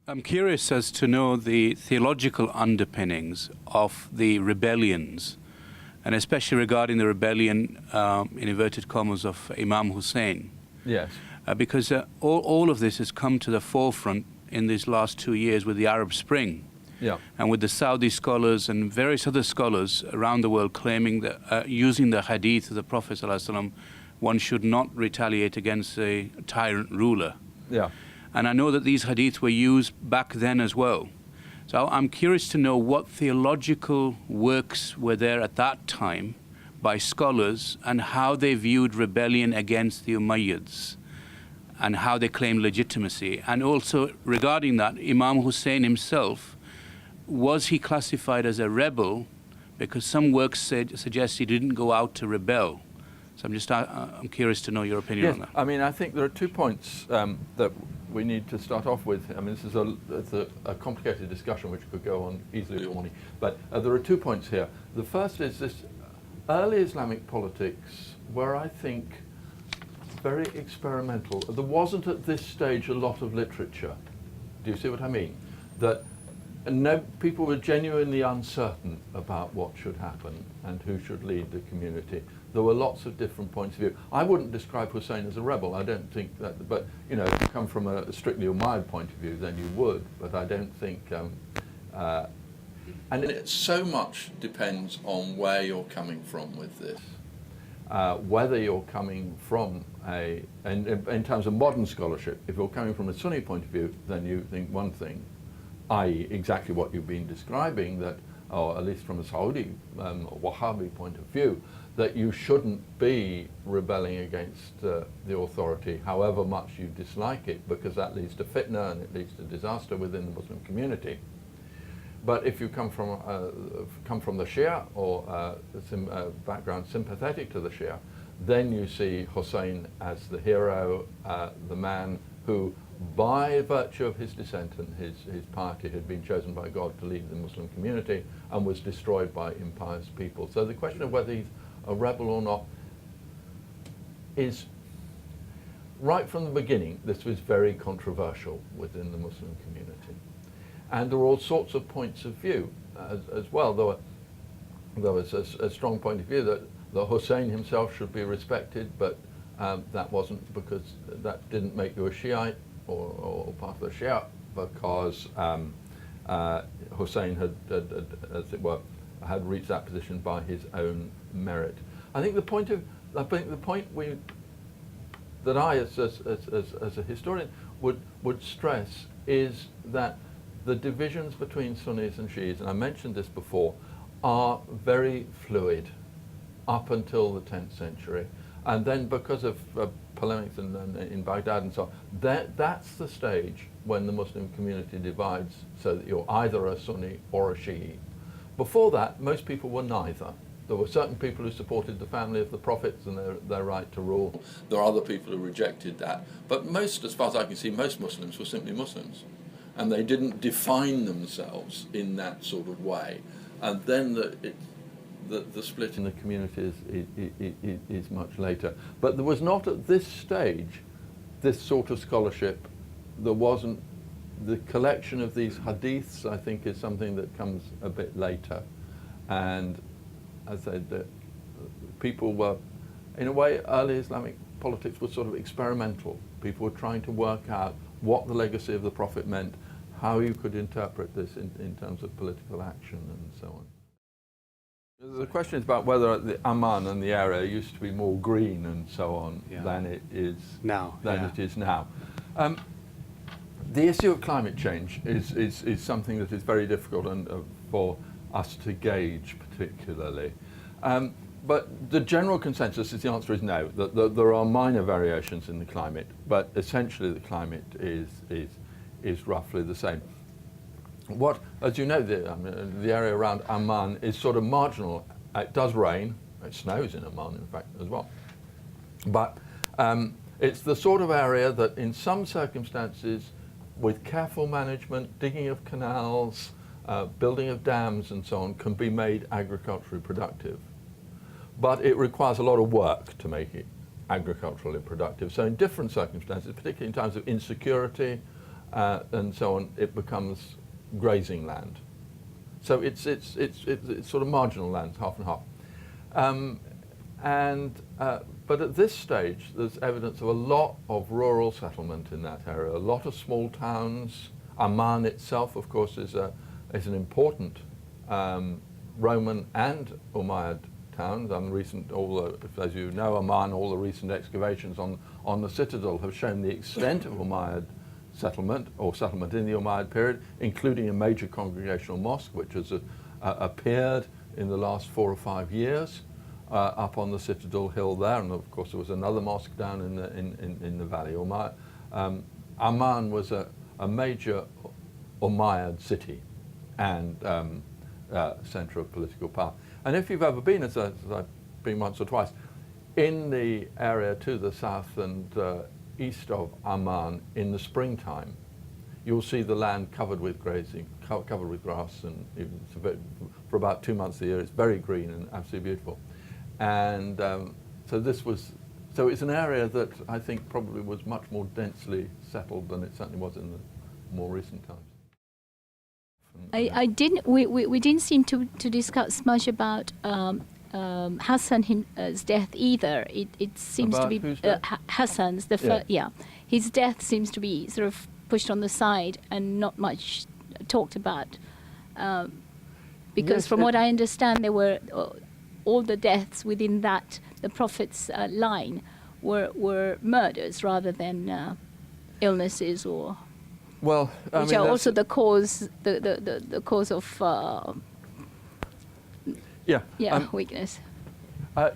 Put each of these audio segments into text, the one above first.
I'm curious as to know the theological underpinnings of the rebellions, and especially regarding the rebellion, in inverted commas, of Imam Hussein. Yes. Because all of this has come to the forefront in these last 2 years with the Arab Spring. Yeah. And with the Saudi scholars and various other scholars around the world claiming that using the hadith of the Prophet ﷺ, one should not retaliate against a tyrant ruler. Yeah. And I know that these hadith were used back then as well. So I'm curious to know what theological works were there at that time by scholars and how they viewed rebellion against the Umayyads and how they claimed legitimacy. And also regarding that, Imam Hussein himself, was he classified as a rebel? Because some works suggest he didn't go out to rebel. So I'm curious to know your opinion on that. I mean, I think there are 2 points that we need to start off with. I mean, this is a complicated discussion which could go on easily all morning. But there are 2 points here. The first is this early Islamic politics were, I think, very experimental. There wasn't at this stage a lot of literature. Do you see what I mean? That no, people were genuinely uncertain about what should happen and who should lead the community. There were lots of different points of view. I wouldn't describe Hussein as a rebel. I don't think that, but you know, if you come from a strictly Umayyad point of view, then you would. But I don't think, and it so much depends on where you're coming from with this. Whether you're coming from in terms of modern scholarship, if you're coming from a Sunni point of view, then you think one thing, i.e. exactly what you've been describing, that, or at least from a Saudi Wahhabi point of view, that you shouldn't be rebelling against the authority, however much you dislike it, because that leads to fitna and it leads to disaster within the Muslim community. But if you come from the Shia or background sympathetic to the Shia, then you see Hussein as the hero, the man who, by virtue of his descent and his piety, had been chosen by God to lead the Muslim community and was destroyed by impious people. So the question of whether he's a rebel or not is, right from the beginning, this was very controversial within the Muslim community. And there were all sorts of points of view as well. There was a strong point of view that Hussein himself should be respected, but that wasn't because that didn't make you a Shiite or part of the Shia, because Hussein had, as it were, had reached that position by his own merit. I think the point that I, as a historian, would stress is that the divisions between Sunnis and Shias, and I mentioned this before, are very fluid up until the 10th century. And then because of polemics in Baghdad and so on, that's the stage when the Muslim community divides so that you're either a Sunni or a Shi'i. Before that, most people were neither. There were certain people who supported the family of the prophets and their right to rule. There are other people who rejected that. But most, as far as I can see, most Muslims were simply Muslims. And they didn't define themselves in that sort of way. And then the split in the community is much later. But there was not at this stage this sort of scholarship. There wasn't. The collection of these hadiths, I think, is something that comes a bit later. And as I said, people were, in a way, early Islamic politics was sort of experimental. People were trying to work out what the legacy of the Prophet meant, how you could interpret this in terms of political action and so on. The question is about whether the Amman and the area used to be more green and so on than it is now. It is now. The issue of climate change is something that is very difficult for us to gauge particularly. But the general consensus is the answer is no, that there are minor variations in the climate, but essentially the climate is roughly the same. What, as you know, the area around Amman is sort of marginal. It does rain, it snows in Amman in fact as well, but it's the sort of area that in some circumstances, with careful management, digging of canals, building of dams and so on, can be made agriculturally productive. But it requires a lot of work to make it agriculturally productive. So in different circumstances, particularly in times of insecurity, and so on, it becomes grazing land. So it's sort of marginal land, half and half. But at this stage, there's evidence of a lot of rural settlement in that area, a lot of small towns. Amman itself, of course, is an important Roman and Umayyad town. As you know, Amman, all the recent excavations on the citadel have shown the extent of Umayyad settlement, or settlement in the Umayyad period, including a major congregational mosque, which has appeared in the last 4 or 5 years up on the Citadel Hill there, and of course there was another mosque down in the valley. Amman was a major Umayyad city and centre of political power. And if you've ever been, as I've been once or twice, in the area to the south and east of Amman in the springtime, you'll see the land covered with grazing, covered with grass, and for about 2 months of the year it's very green and absolutely beautiful. And so it's an area that I think probably was much more densely settled than it certainly was in the more recent times. We didn't seem to discuss much about Hassan's death either. It seems About to be whose death? Hassan's. His death seems to be sort of pushed on the side and not much talked about. Because Yes, from what I understand, there were all the deaths within the Prophet's line were murders rather than illnesses or. Well, which are also the cause of weakness.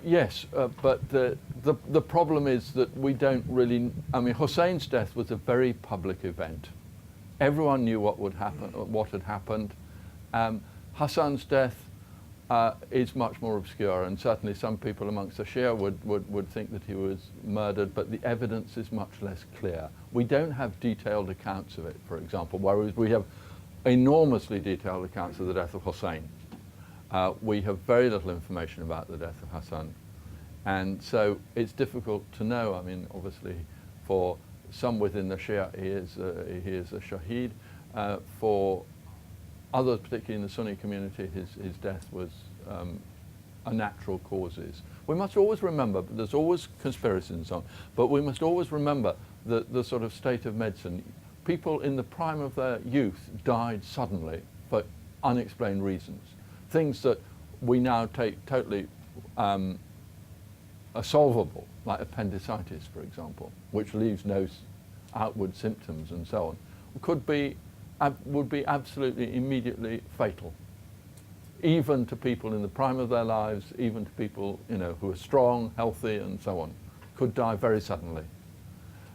Yes, but the problem is that we don't really. I mean, Hussein's death was a very public event. Everyone knew what had happened. Hassan's death is much more obscure, and certainly some people amongst the Shia would think that he was murdered, but the evidence is much less clear. We don't have detailed accounts of it, for example, whereas we have enormously detailed accounts of the death of Hussein. We have very little information about the death of Hassan, and so it's difficult to know. I mean, obviously, for some within the Shia, he is a shaheed. For others, particularly in the Sunni community, his death was unnatural causes. We must always remember, there's always conspiracies and so on, but we must always remember the sort of state of medicine. People in the prime of their youth died suddenly for unexplained reasons. Things that we now take totally are solvable, like appendicitis, for example, which leaves no outward symptoms and so on, would be absolutely immediately fatal, even to people in the prime of their lives, even to people who are strong, healthy, and so on, could die very suddenly.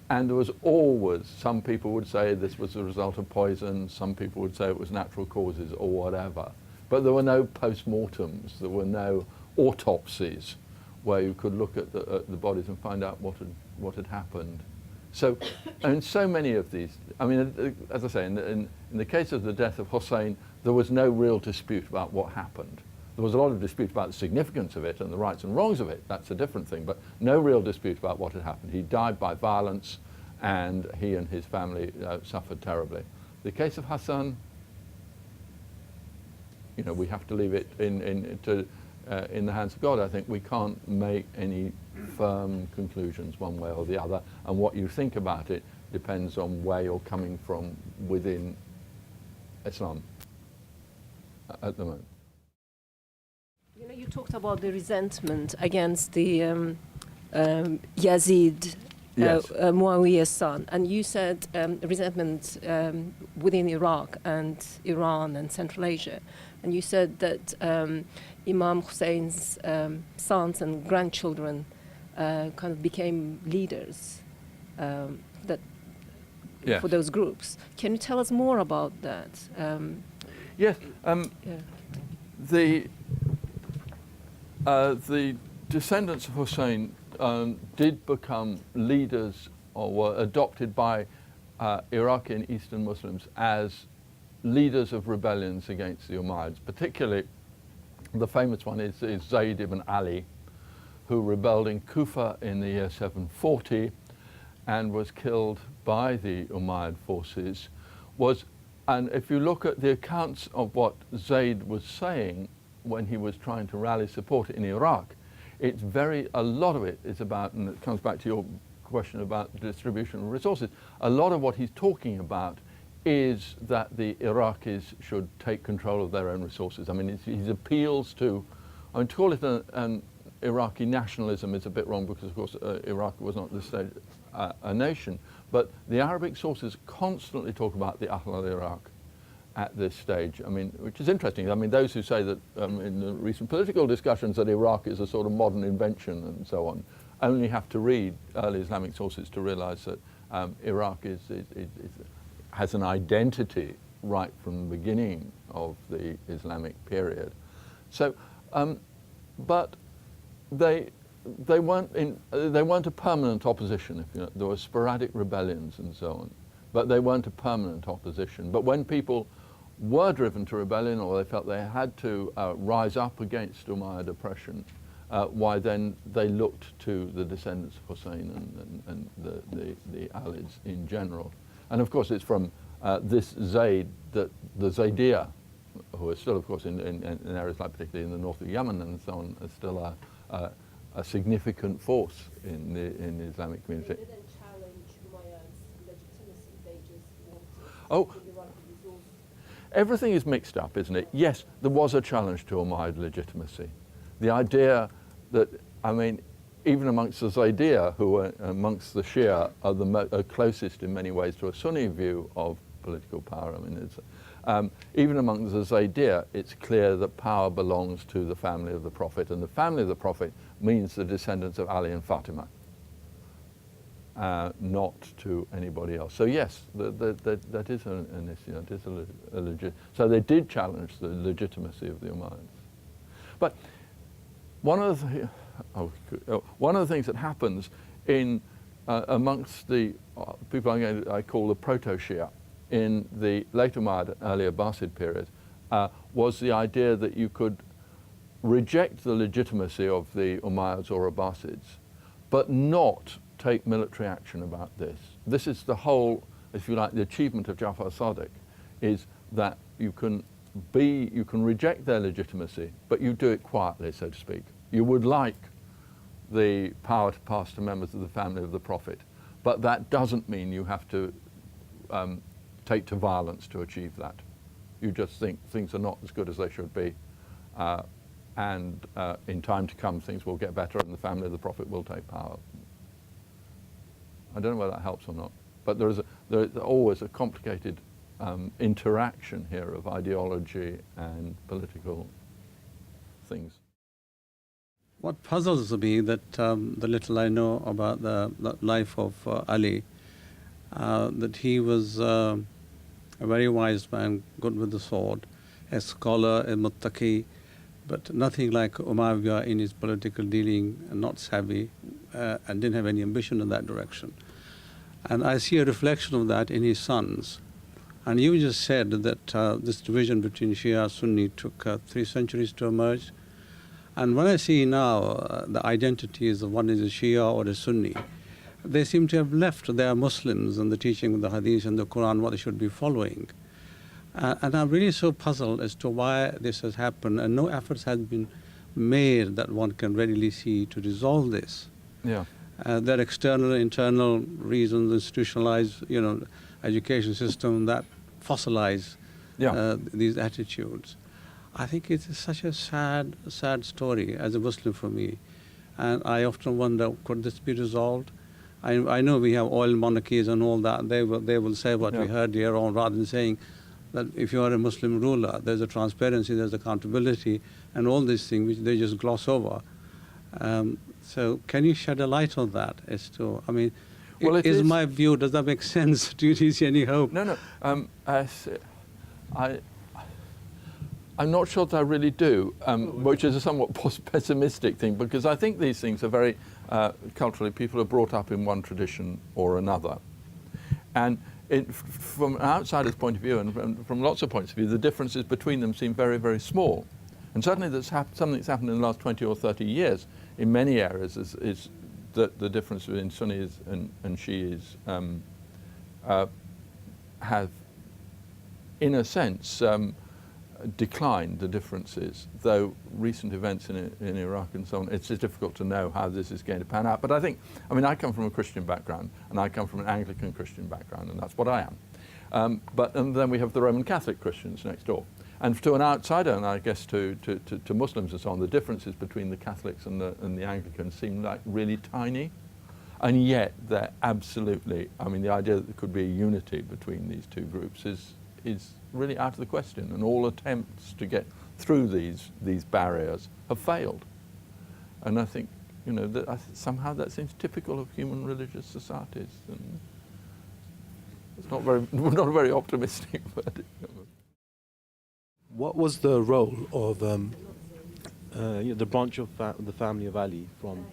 And there was always, some people would say this was the result of poison, some people would say it was natural causes or whatever. But there were no post-mortems, there were no autopsies where you could look at the bodies and find out what had happened. So, and so many of these, I mean, as I say, in the case of the death of Hussein, there was no real dispute about what happened. There was a lot of dispute about the significance of it and the rights and wrongs of it. That's a different thing, but no real dispute about what had happened. He died by violence, and he and his family suffered terribly. The case of Hassan, we have to leave it in the hands of God. I think we can't make any firm conclusions one way or the other, and what you think about it depends on where you're coming from within Islam at the moment. You talked about the resentment against the Yazid, Yes. Muawiyah's son, and you said resentment within Iraq and Iran and Central Asia, and you said that Imam Hussein's sons and grandchildren kind of became leaders Yes. for those groups. Can you tell us more about that? Yes. Yeah. The descendants of Hussein did become leaders, or were adopted by Iraqi and Eastern Muslims as leaders of rebellions against the Umayyads. Particularly, the famous one is Zayd ibn Ali, who rebelled in Kufa in the year 740 and was killed by the Umayyad forces was, and if you look at the accounts of what Zayd was saying when he was trying to rally support in Iraq, it's a lot of it is about, and it comes back to your question about distribution of resources, a lot of what he's talking about is that the Iraqis should take control of their own resources. I mean, his appeals to, I mean, to call it an Iraqi nationalism is a bit wrong because, of course, Iraq was not at this stage a nation, but the Arabic sources constantly talk about the Ahl al-Iraq at this stage. I mean, which is interesting. I mean, those who say that in the recent political discussions that Iraq is a sort of modern invention and so on, only have to read early Islamic sources to realize that Iraq has an identity right from the beginning of the Islamic period. So, but they weren't a permanent opposition. If you know, there were sporadic rebellions and so on, but they weren't a permanent opposition. But when people were driven to rebellion, or they felt they had to rise up against Umayyad oppression, why then they looked to the descendants of Hussein and the Alids in general. And of course, it's from this Zayd that the Zaydiyya, who are still, of course, in areas like particularly in the north of Yemen and so on, are still a significant force in the Islamic community. They didn't challenge Umayyad's legitimacy, they just wanted Oh. to Iraq resources. Everything is mixed up, isn't it? Yes, there was a challenge to Umayyad legitimacy. The idea that, I mean, even amongst the Zaydiyya, who are amongst the Shia, are closest in many ways to a Sunni view of political power. I mean, even among the Zaydiyya, it's clear that power belongs to the family of the Prophet, and the family of the Prophet means the descendants of Ali and Fatima, not to anybody else. So yes, that is an issue. It is a legit. So they did challenge the legitimacy of the Umayyads. But one of the things that happens in amongst the people I call the proto-Shia in the late Umayyad, early Abbasid period, was the idea that you could reject the legitimacy of the Umayyads or Abbasids, but not take military action about this. This is the whole, if you like, the achievement of Ja'far Sadiq, is that you can reject their legitimacy, but you do it quietly, so to speak. You would like the power to pass to members of the family of the Prophet, but that doesn't mean you have to take to violence to achieve that. You just think things are not as good as they should be, and in time to come things will get better and the family of the Prophet will take power. I don't know whether that helps or not, but there is always a complicated interaction here of ideology and political things. What puzzles me that the little I know about the life of Ali, that he was a very wise man, good with the sword, a scholar, a muttaqi, but nothing like Umayyad in his political dealing, not savvy, and didn't have any ambition in that direction. And I see a reflection of that in his sons. And you just said that this division between Shia and Sunni took 3 centuries to emerge. And when I see now the identities of one is a Shia or a Sunni, they seem to have left their Muslims and the teaching of the Hadith and the Quran, what they should be following. And I'm really so puzzled as to why this has happened, and no efforts have been made that one can readily see to resolve this. Yeah. There are external, internal reasons, institutionalized, education system that fossilize these attitudes. I think it is such a sad story as a Muslim for me. And I often wonder, could this be resolved? I know we have oil monarchies and all that. They will say what we heard here on, rather than saying that if you are a Muslim ruler, there's a transparency, there's accountability, and all these things which they just gloss over. So can you shed a light on that as to, I mean, well, is my view, does that make sense? Do you see any hope? No. I'm not sure that I really do, which is a somewhat pessimistic thing, because I think these things are very, culturally, people are brought up in one tradition or another. And from an outsider's point of view, and from lots of points of view, the differences between them seem very, very small. And certainly something that's happened in the last 20 or 30 years in many areas is that the difference between Sunnis and Shias have in a sense, declined the differences, though recent events in Iraq and so on, it's just difficult to know how this is going to pan out. But I think, I mean, I come from a Christian background, and I come from an Anglican Christian background, and that's what I am. And then we have the Roman Catholic Christians next door. And to an outsider, and I guess to Muslims and so on, the differences between the Catholics and the Anglicans seem like really tiny. And yet they're absolutely, I mean, the idea that there could be a unity between these two groups is really out of the question, and all attempts to get through these barriers have failed. And I think, you know, that somehow that seems typical of human religious societies, and it's not very optimistic. But what was the role of the branch of the family of Ali from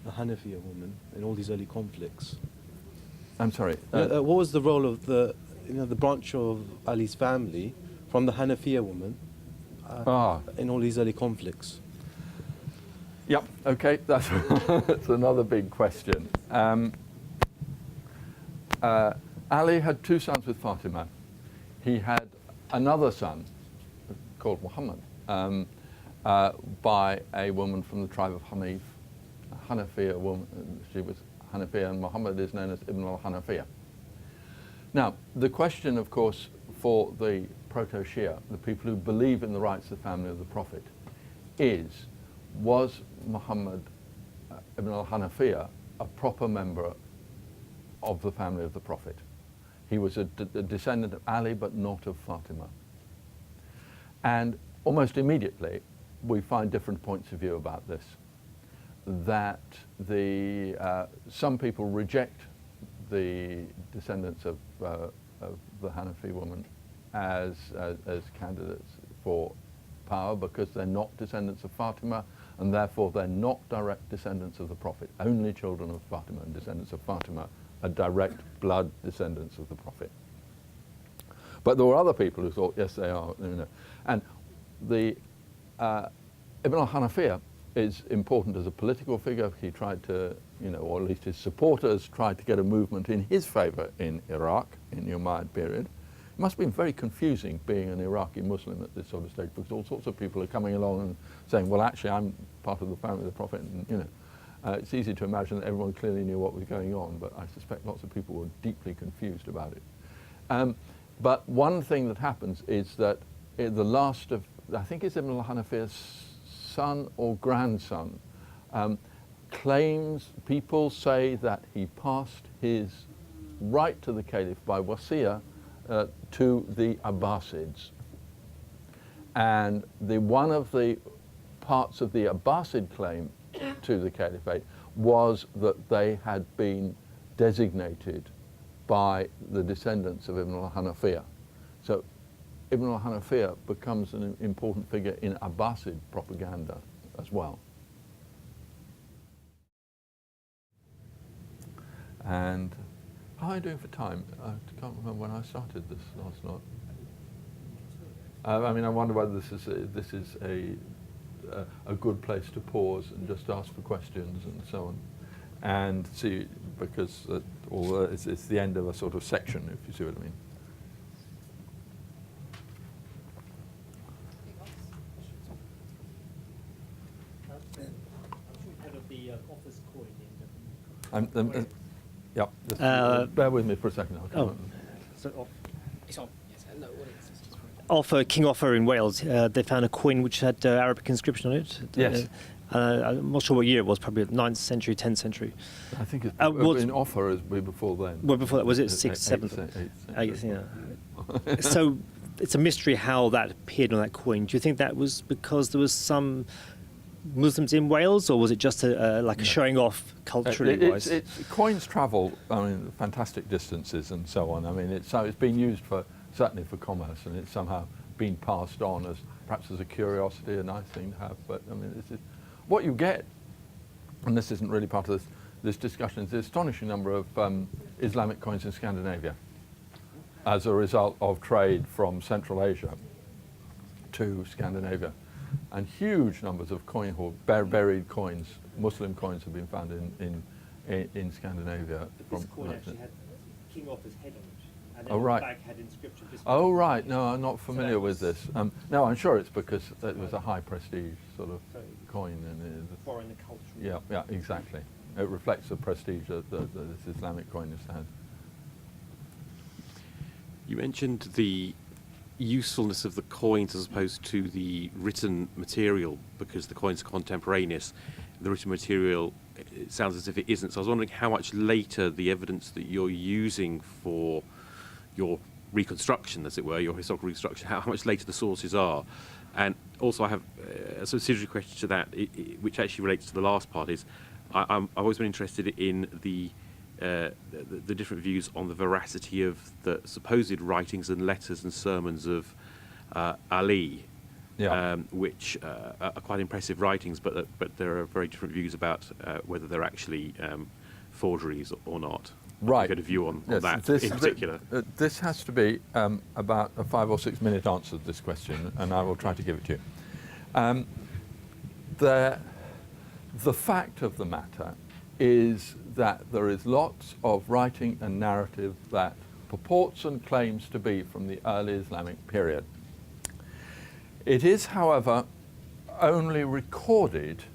the Hanifiyya woman in all these early conflicts? I'm sorry. What was the role of the branch of Ali's family from the Hanifiyya woman in all these early conflicts? Yep. Okay. That's another big question. Ali had two sons with Fatima. He had another son called Muhammad by a woman from the tribe of Hanif, a Hanifiyya woman. She was Hanifiyya, and Muhammad is known as Ibn al-Hanifiyya. Now, the question, of course, for the proto-Shia, the people who believe in the rights of the family of the Prophet, was Muhammad ibn al-Hanifiyya a proper member of the family of the Prophet? He was a descendant of Ali, but not of Fatima. And almost immediately, we find different points of view about this. That some people reject the descendants of the Hanafi woman as candidates for power because they're not descendants of Fatima, and therefore they're not direct descendants of the Prophet. Only children of Fatima and descendants of Fatima are direct blood descendants of the Prophet. But there were other people who thought, yes, they are. You know. And the Ibn al-Hanifiyya is important as a political figure. He tried to, or at least his supporters tried to get a movement in his favor in Iraq in the Umayyad period. It must have been very confusing being an Iraqi Muslim at this sort of stage, because all sorts of people are coming along and saying, well, actually, I'm part of the family of the Prophet. And, it's easy to imagine that everyone clearly knew what was going on, but I suspect lots of people were deeply confused about it. But one thing that happens is that the last of, I think it's Ibn al-Hanifiyya's son or grandson, claims, people say that he passed his right to the Caliph by wasiyah to the Abbasids. And one of the parts of the Abbasid claim to the Caliphate was that they had been designated by the descendants of Ibn al-Hanifiyya. So Ibn al-Hanifiyya becomes an important figure in Abbasid propaganda as well. And how are you doing for time? I can't remember when I started this last night. I mean, I wonder whether this is a good place to pause and just ask for questions and so on, and see, because it's the end of a sort of section, if you see what I mean. Yeah. Bear with me for a second. It's on. Yes. No, Offa, King Offa in Wales, they found a coin which had Arabic inscription on it. Yes. I'm not sure what year it was, probably 9th century, 10th century. I think it's in Offa as before then. Well, before that, was it 6th, 7th? 8th, yeah. So it's a mystery how that appeared on that coin. Do you think that was because there was some Muslims in Wales, or was it just a showing off culturally wise? Coins travel, I mean, fantastic distances and so on. I mean, it's been used certainly for commerce, and it's somehow been passed on as perhaps as a curiosity, a nice thing to have. But I mean, this is what you get, and this isn't really part of this discussion. Is the astonishing number of Islamic coins in Scandinavia as a result of trade from Central Asia to Scandinavia. And huge numbers of buried coins, Muslim coins, have been found in Scandinavia. But this coin actually had King Offa's head on it. And Oh, right. the back had inscription. Oh, right. No, I'm not familiar with was- this. No, I'm sure it's because it was a high prestige sort of So coin. And foreign the culture. yeah, exactly. It reflects the prestige that this Islamic coin has had. You mentioned the usefulness of the coins as opposed to the written material, because the coins are contemporaneous. The written material, it sounds as if it isn't. So I was wondering how much later the evidence that you're using for your reconstruction, as it were, your historical reconstruction, how much later the sources are. And also I have a subsidiary question to that, which actually relates to the last part, is I've always been interested in the different views on the veracity of the supposed writings and letters and sermons of Ali, which are quite impressive writings, but there are very different views about whether they're actually forgeries or not. Right. Get a view on Yes, that this, in particular. This has to be about a 5 or 6 minute answer to this question, and I will try to give it to you. The fact of the matter is that there is lots of writing and narrative that purports and claims to be from the early Islamic period. It is, however, only recorded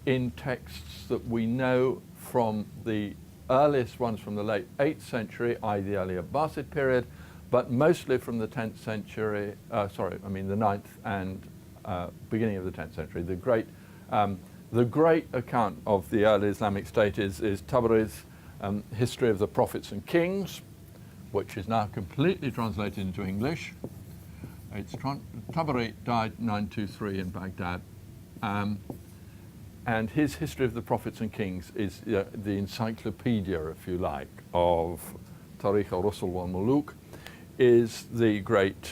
in texts that we know from the earliest ones from the late 8th century, i.e. the early Abbasid period, but mostly from the 10th century, the 9th and beginning of the 10th century. The great account of the early Islamic state is Tabari's History of the Prophets and Kings, which is now completely translated into English. Tabari died 923 in Baghdad. And his History of the Prophets and Kings is the encyclopedia, if you like, of Tarikh al-Rusul wal-Muluk, is the great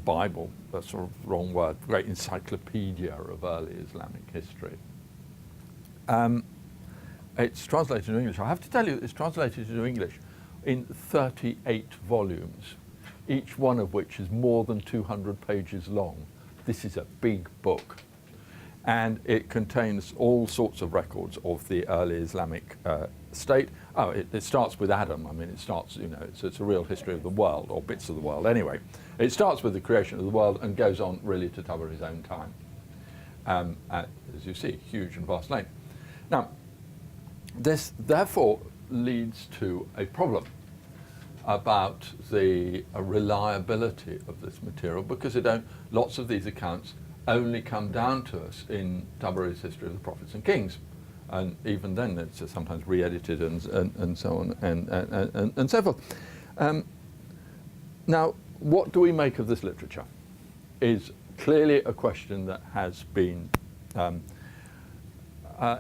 Bible, that's sort of wrong word, great encyclopedia of early Islamic history. It's translated into English. I have to tell you, it's translated into English in 38 volumes, each one of which is more than 200 pages long. This is a big book. And it contains all sorts of records of the early Islamic state. Oh, it starts with Adam. I mean, it starts, it's a real history of the world, or bits of the world anyway. It starts with the creation of the world and goes on really to Tabari's own time. As you see, huge and vast length. Now, this therefore leads to a problem about the reliability of this material, because lots of these accounts only come down to us in Tabari's History of the Prophets and Kings, and even then it's sometimes re-edited and so on and so forth. Now, what do we make of this literature is clearly a question that has been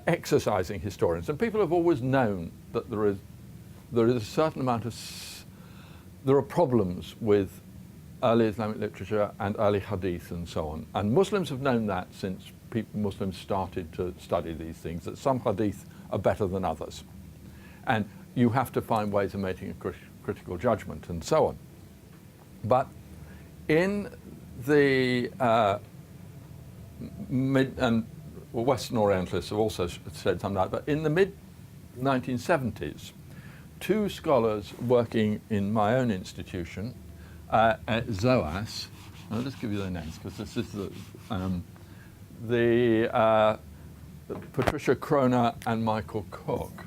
exercising historians, and people have always known that there is a certain amount of there are problems with early Islamic literature and early hadith and so on. And Muslims have known that since Muslims started to study these things, that some hadith are better than others. And you have to find ways of making a critical judgment and so on. But in the Western Orientalists have also said something like that, but in the mid-1970s, two scholars working in my own institution at ZOAS, I'll just give you their names because this is the Patricia Kroner and Michael Cook.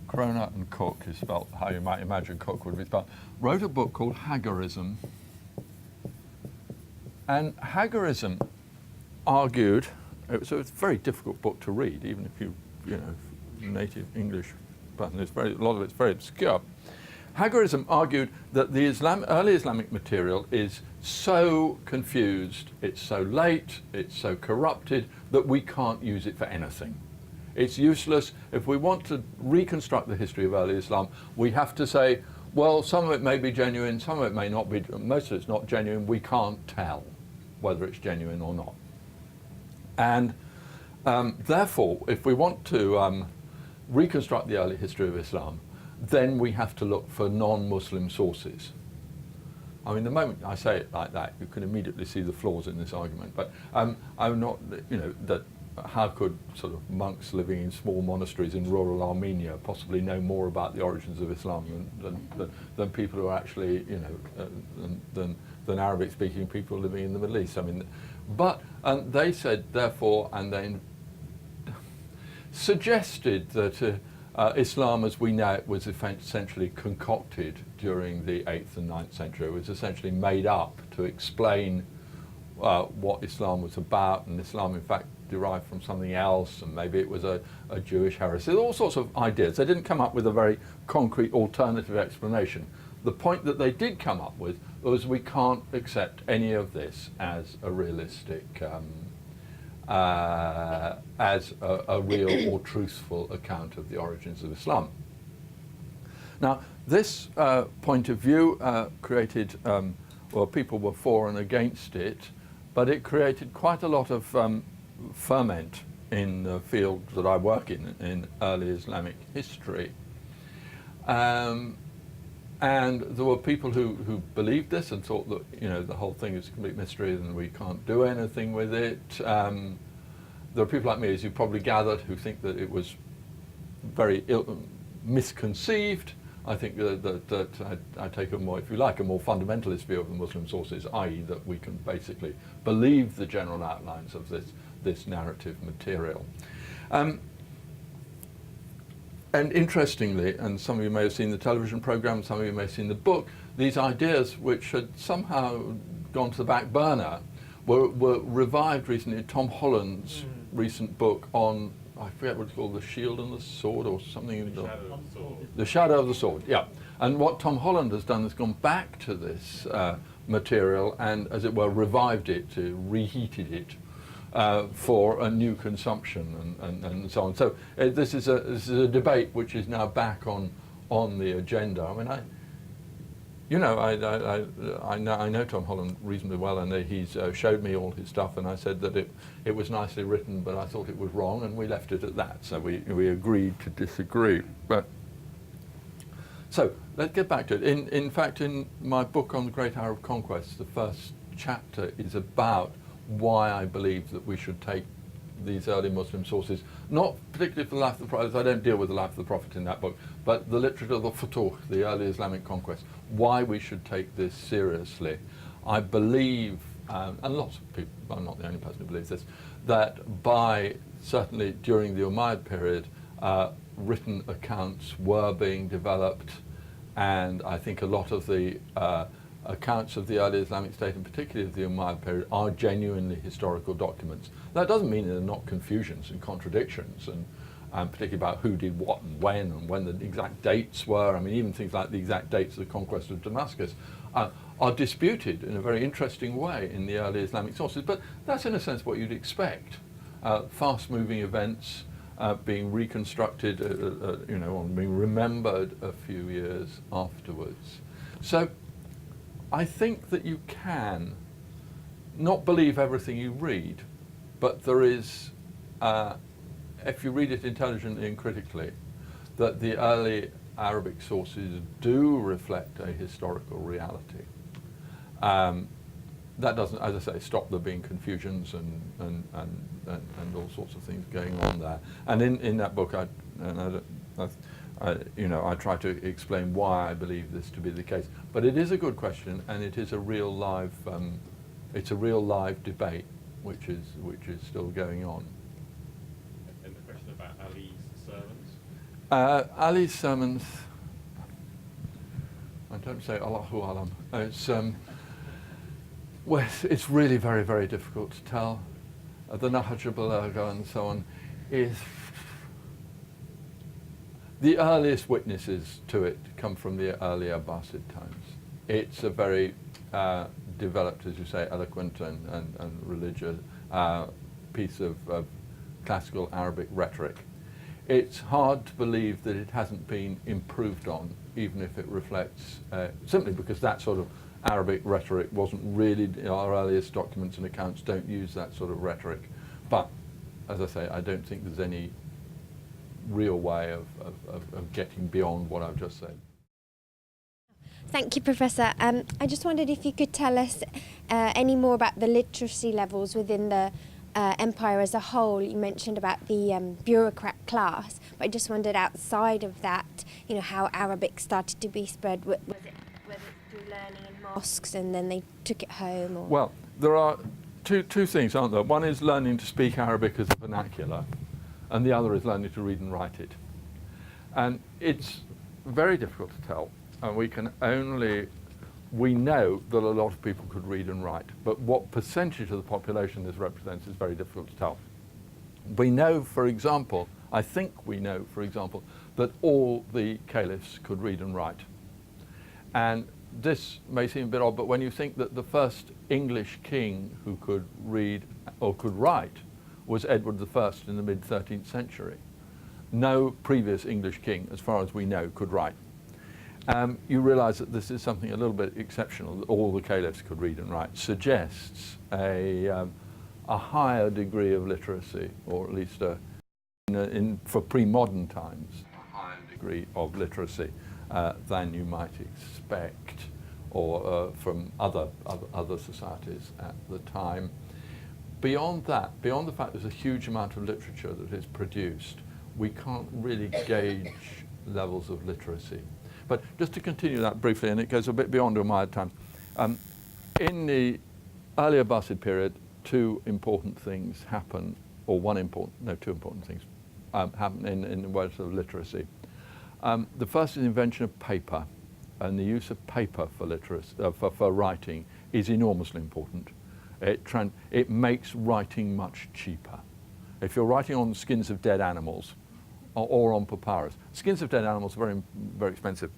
Kroner and Cook is spelled how you might imagine Cook would be spelled. Wrote a book called Hagarism. And Hagarism argued, so it's a very difficult book to read, even if you native English person. A lot of it's very obscure. Hagarism argued that the early Islamic material is so confused, it's so late, it's so corrupted, that we can't use it for anything. It's useless. If we want to reconstruct the history of early Islam, we have to say, well, some of it may be genuine, some of it may not be, most of it's not genuine, we can't tell whether it's genuine or not. And therefore, if we want to reconstruct the early history of Islam, then we have to look for non-Muslim sources. I mean, the moment I say it like that, you can immediately see the flaws in this argument. But I'm not, that how could sort of monks living in small monasteries in rural Armenia possibly know more about the origins of Islam than people who are actually, you know, than Arabic-speaking people living in the Middle East? I mean, but they said, therefore, and they suggested that Islam as we know it was essentially concocted during the 8th and 9th century. It was essentially made up to explain what Islam was about, and Islam in fact derived from something else, and maybe it was a Jewish heresy. All sorts of ideas. They didn't come up with a very concrete alternative explanation. The point that they did come up with was we can't accept any of this as a realistic, as a real or truthful account of the origins of Islam. Now, this point of view created, well, people were for and against it, but it created quite a lot of ferment in the field that I work in early Islamic history. And there were people who believed this and thought that, you know, the whole thing is a complete mystery and we can't do anything with it. There are people like me, as you probably gathered, who think that it was very misconceived. I think that I take a more, if you like, a more fundamentalist view of the Muslim sources, i.e. that we can basically believe the general outlines of this narrative material. And interestingly, and some of you may have seen the television program, some of you may have seen the book, these ideas which had somehow gone to the back burner were revived recently in Tom Holland's recent book on, I forget what it's called, The Shield and the Sword or something. The Shadow of the Sword, yeah. And what Tom Holland has done is gone back to this material and, as it were, revived it, reheated it for a new consumption and so on. So this is a debate which is now back on the agenda. I mean, I know Tom Holland reasonably well, and he's showed me all his stuff, and I said that it was nicely written, but I thought it was wrong, and we left it at that. So we agreed to disagree. But so let's get back to it. In fact, in my book on the Great Arab Conquest, the first chapter is about why I believe that we should take these early Muslim sources, not particularly for the life of the Prophet. I don't deal with the life of the Prophet in that book, but the literature of the Futuh, the early Islamic conquest, why we should take this seriously. I believe, and lots of people, I'm not the only person who believes this, that certainly during the Umayyad period, written accounts were being developed, and I think a lot of the accounts of the early Islamic state, and particularly of the Umayyad period, are genuinely historical documents. That doesn't mean there are not confusions and contradictions, and particularly about who did what and when the exact dates were. I mean, even things like the exact dates of the conquest of Damascus are disputed in a very interesting way in the early Islamic sources, but that's in a sense what you'd expect. Fast-moving events being reconstructed, you know, and being remembered a few years afterwards. So I think that you can not believe everything you read, but there is, if you read it intelligently and critically, that the early Arabic sources do reflect a historical reality. That doesn't, as I say, stop there being confusions and all sorts of things going on there. And in that book, I try to explain why I believe this to be the case. But it is a good question, and it is a real live, it's a real live debate, which is still going on. And the question about Ali's sermons? Ali's sermons, I don't say Allahu Alam. It's really very, very difficult to tell. The Nahj al-Balagha and so on is, the earliest witnesses to it come from the early Abbasid times. It's a very developed, as you say, eloquent and religious piece of classical Arabic rhetoric. It's hard to believe that it hasn't been improved on, even if it reflects, simply because that sort of Arabic rhetoric wasn't really, our earliest documents and accounts don't use that sort of rhetoric. But, as I say, I don't think there's any real way of getting beyond what I've just said. Thank you, Professor. I just wondered if you could tell us any more about the literacy levels within the empire as a whole. You mentioned about the bureaucrat class, but I just wondered outside of that, you know, how Arabic started to be spread. Was it through learning in mosques and then they took it home? Or? Well, there are two things, aren't there? One is learning to speak Arabic as a vernacular, and the other is learning to read and write it. And it's very difficult to tell, and we know that a lot of people could read and write, but what percentage of the population this represents is very difficult to tell. We know, for example, I think we know, for example, that all the caliphs could read and write. And this may seem a bit odd, but when you think that the first English king who could read or could write was Edward I in the mid-13th century, no previous English king, as far as we know, could write. You realise that this is something a little bit exceptional, that all the caliphs could read and write, suggests a higher degree of literacy, or at least for pre-modern times, a higher degree of literacy than you might expect, or from other societies at the time. Beyond that, beyond the fact there's a huge amount of literature that is produced, we can't really gauge levels of literacy. But just to continue that briefly, and it goes a bit beyond Umayyad times, in the early Abbasid period, two important things happen, or two important things happen in the world of literacy. The first is the invention of paper, and the use of paper for literacy, for writing is enormously important. It makes writing much cheaper. If you're writing on the skins of dead animals, or on papyrus. Skins of dead animals are very, very expensive.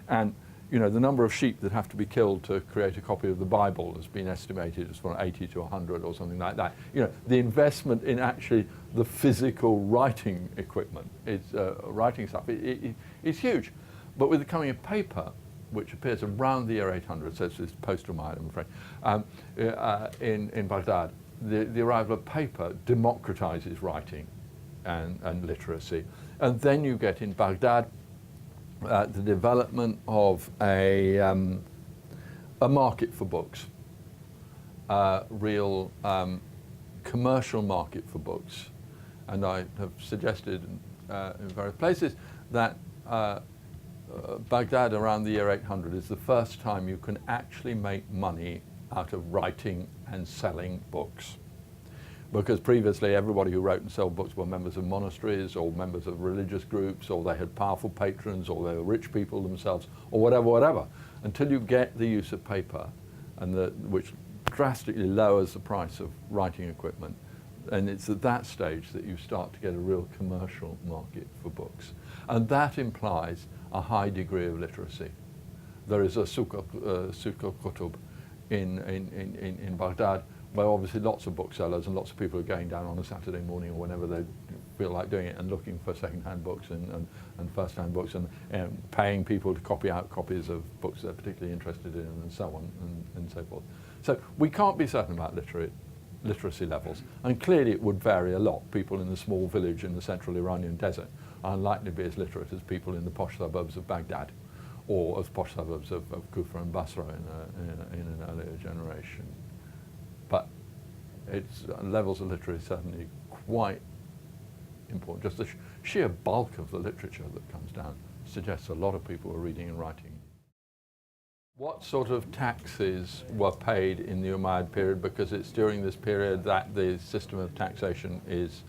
And you know, the number of sheep that have to be killed to create a copy of the Bible has been estimated as from 80 to 100 or something like that. You know, the investment in actually the physical writing equipment, writing stuff, it's huge. But with the coming of paper, which appears around the year 800, so it's post-Umayyad, I'm afraid, in Baghdad, the arrival of paper democratizes writing and literacy. And then you get in Baghdad the development of a market for books, real commercial market for books. And I have suggested in various places that Baghdad around the year 800 is the first time you can actually make money out of writing and selling books. Because previously everybody who wrote and sold books were members of monasteries or members of religious groups, or they had powerful patrons, or they were rich people themselves, or whatever. Until you get the use of paper, which drastically lowers the price of writing equipment. And it's at that stage that you start to get a real commercial market for books. And that implies a high degree of literacy. There is a Souk al-Kutub in Baghdad, where obviously lots of booksellers and lots of people are going down on a Saturday morning or whenever they feel like doing it and looking for second-hand books and first-hand books and paying people to copy out copies of books they're particularly interested in and so on and so forth. So we can't be certain about literacy levels, and clearly it would vary a lot. People in the small village in the central Iranian desert are unlikely to be as literate as people in the posh suburbs of Baghdad or as posh suburbs of Kufa and Basra in an earlier generation. But its levels of literacy is certainly quite important. Just the sheer bulk of the literature that comes down suggests a lot of people are reading and writing. What sort of taxes were paid in the Umayyad period? Because it's during this period that the system of taxation is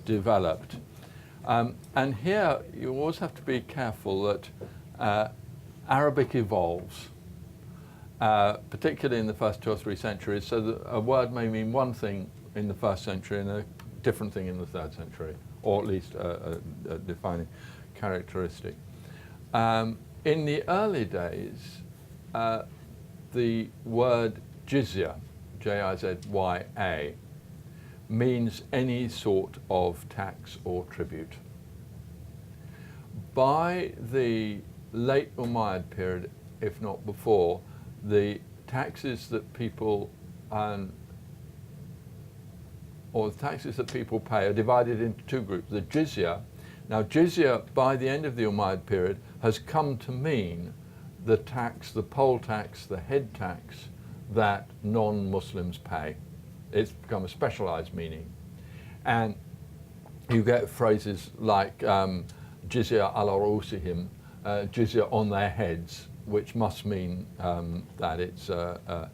developed. And here you always have to be careful that Arabic evolves. Particularly in the first 2 or 3 centuries, so that a word may mean one thing in the first century and a different thing in the 3rd century, or at least a defining characteristic. In the early days, the word jizya, J-I-Z-Y-A, means any sort of tax or tribute. By the late Umayyad period, if not before, the taxes that people pay are divided into 2 groups. The jizya. Now jizya, by the end of the Umayyad period, has come to mean the tax, the poll tax, the head tax that non-Muslims pay It's become a specialized meaning. And you get phrases like jizya ala rusihim, jizya on their heads, which must mean that it's a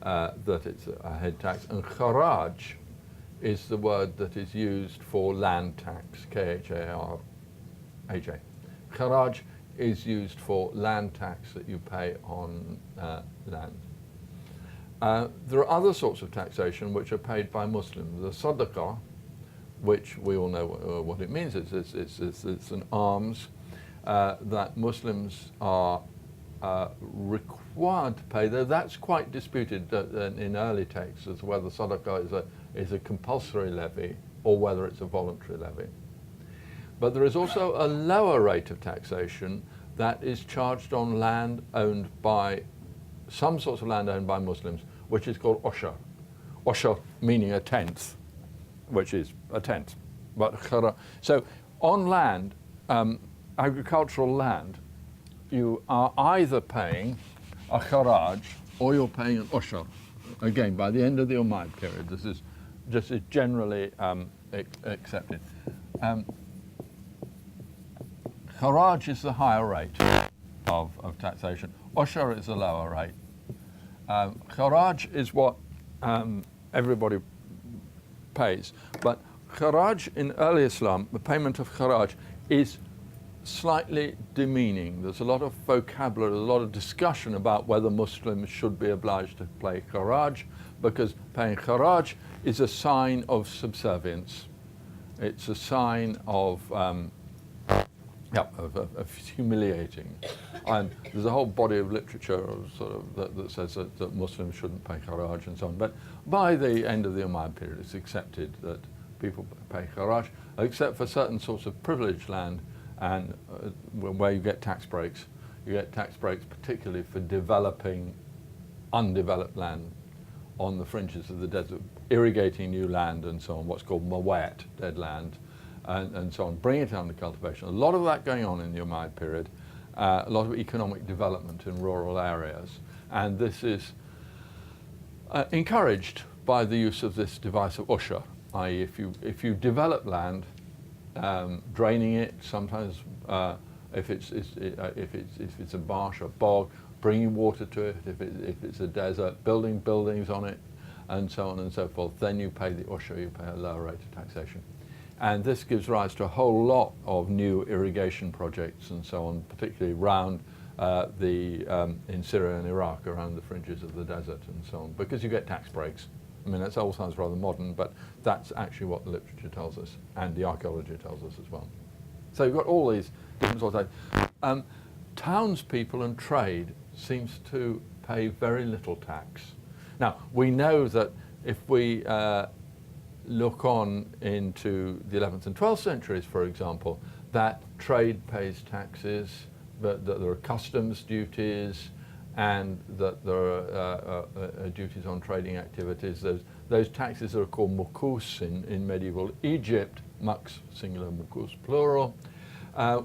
head tax. And kharaj is the word that is used for land tax, Kharaj. Kharaj is used for land tax that you pay on land. There are other sorts of taxation which are paid by Muslims. The sadaqah, which we all know what it means. It's an alms that Muslims are required to pay, though that's quite disputed in early texts as to whether sadaqah is a compulsory levy or whether it's a voluntary levy. But there is also a lower rate of taxation that is charged on land owned by, some sorts of land owned by Muslims, which is called oshar. Oshar meaning a tenth, which is a tenth. So on land, agricultural land, you are either paying a kharaj or you're paying an oshar. Again, by the end of the Umayyad period, this is just generally accepted. Kharaj is the higher rate of taxation. Oshar is the lower rate. Kharaj is what everybody pays. But kharaj in early Islam, the payment of kharaj, is slightly demeaning. There's a lot of vocabulary, a lot of discussion about whether Muslims should be obliged to pay kharaj, because paying kharaj is a sign of subservience. It's a sign of humiliating. And there's a whole body of literature that says that Muslims shouldn't pay kharaj and so on. But by the end of the Umayyad period, it's accepted that people pay kharaj, except for certain sorts of privileged land and where you get tax breaks. You get tax breaks particularly for developing undeveloped land on the fringes of the desert, irrigating new land and so on, what's called mawat, dead land, and so on, bring it under cultivation. A lot of that going on in the Umayyad period, a lot of economic development in rural areas, and this is encouraged by the use of this device of ushar, i.e. if you develop land, draining it, sometimes if it's a marsh or bog, bringing water to it, if it's a desert, building buildings on it, and so on and so forth, then you pay the ushar, you pay a lower rate of taxation. And this gives rise to a whole lot of new irrigation projects and so on, particularly around in Syria and Iraq, around the fringes of the desert and so on, because you get tax breaks. I mean, that all sounds rather modern, but that's actually what the literature tells us, and the archaeology tells us as well. So you've got all these different sorts of townspeople and trade seems to pay very little tax. Now, we know that if we look on into the 11th and 12th centuries, for example, that trade pays taxes, that there are customs duties, and that there are duties on trading activities. Those taxes are called mukus in medieval Egypt, mux singular, mukus plural,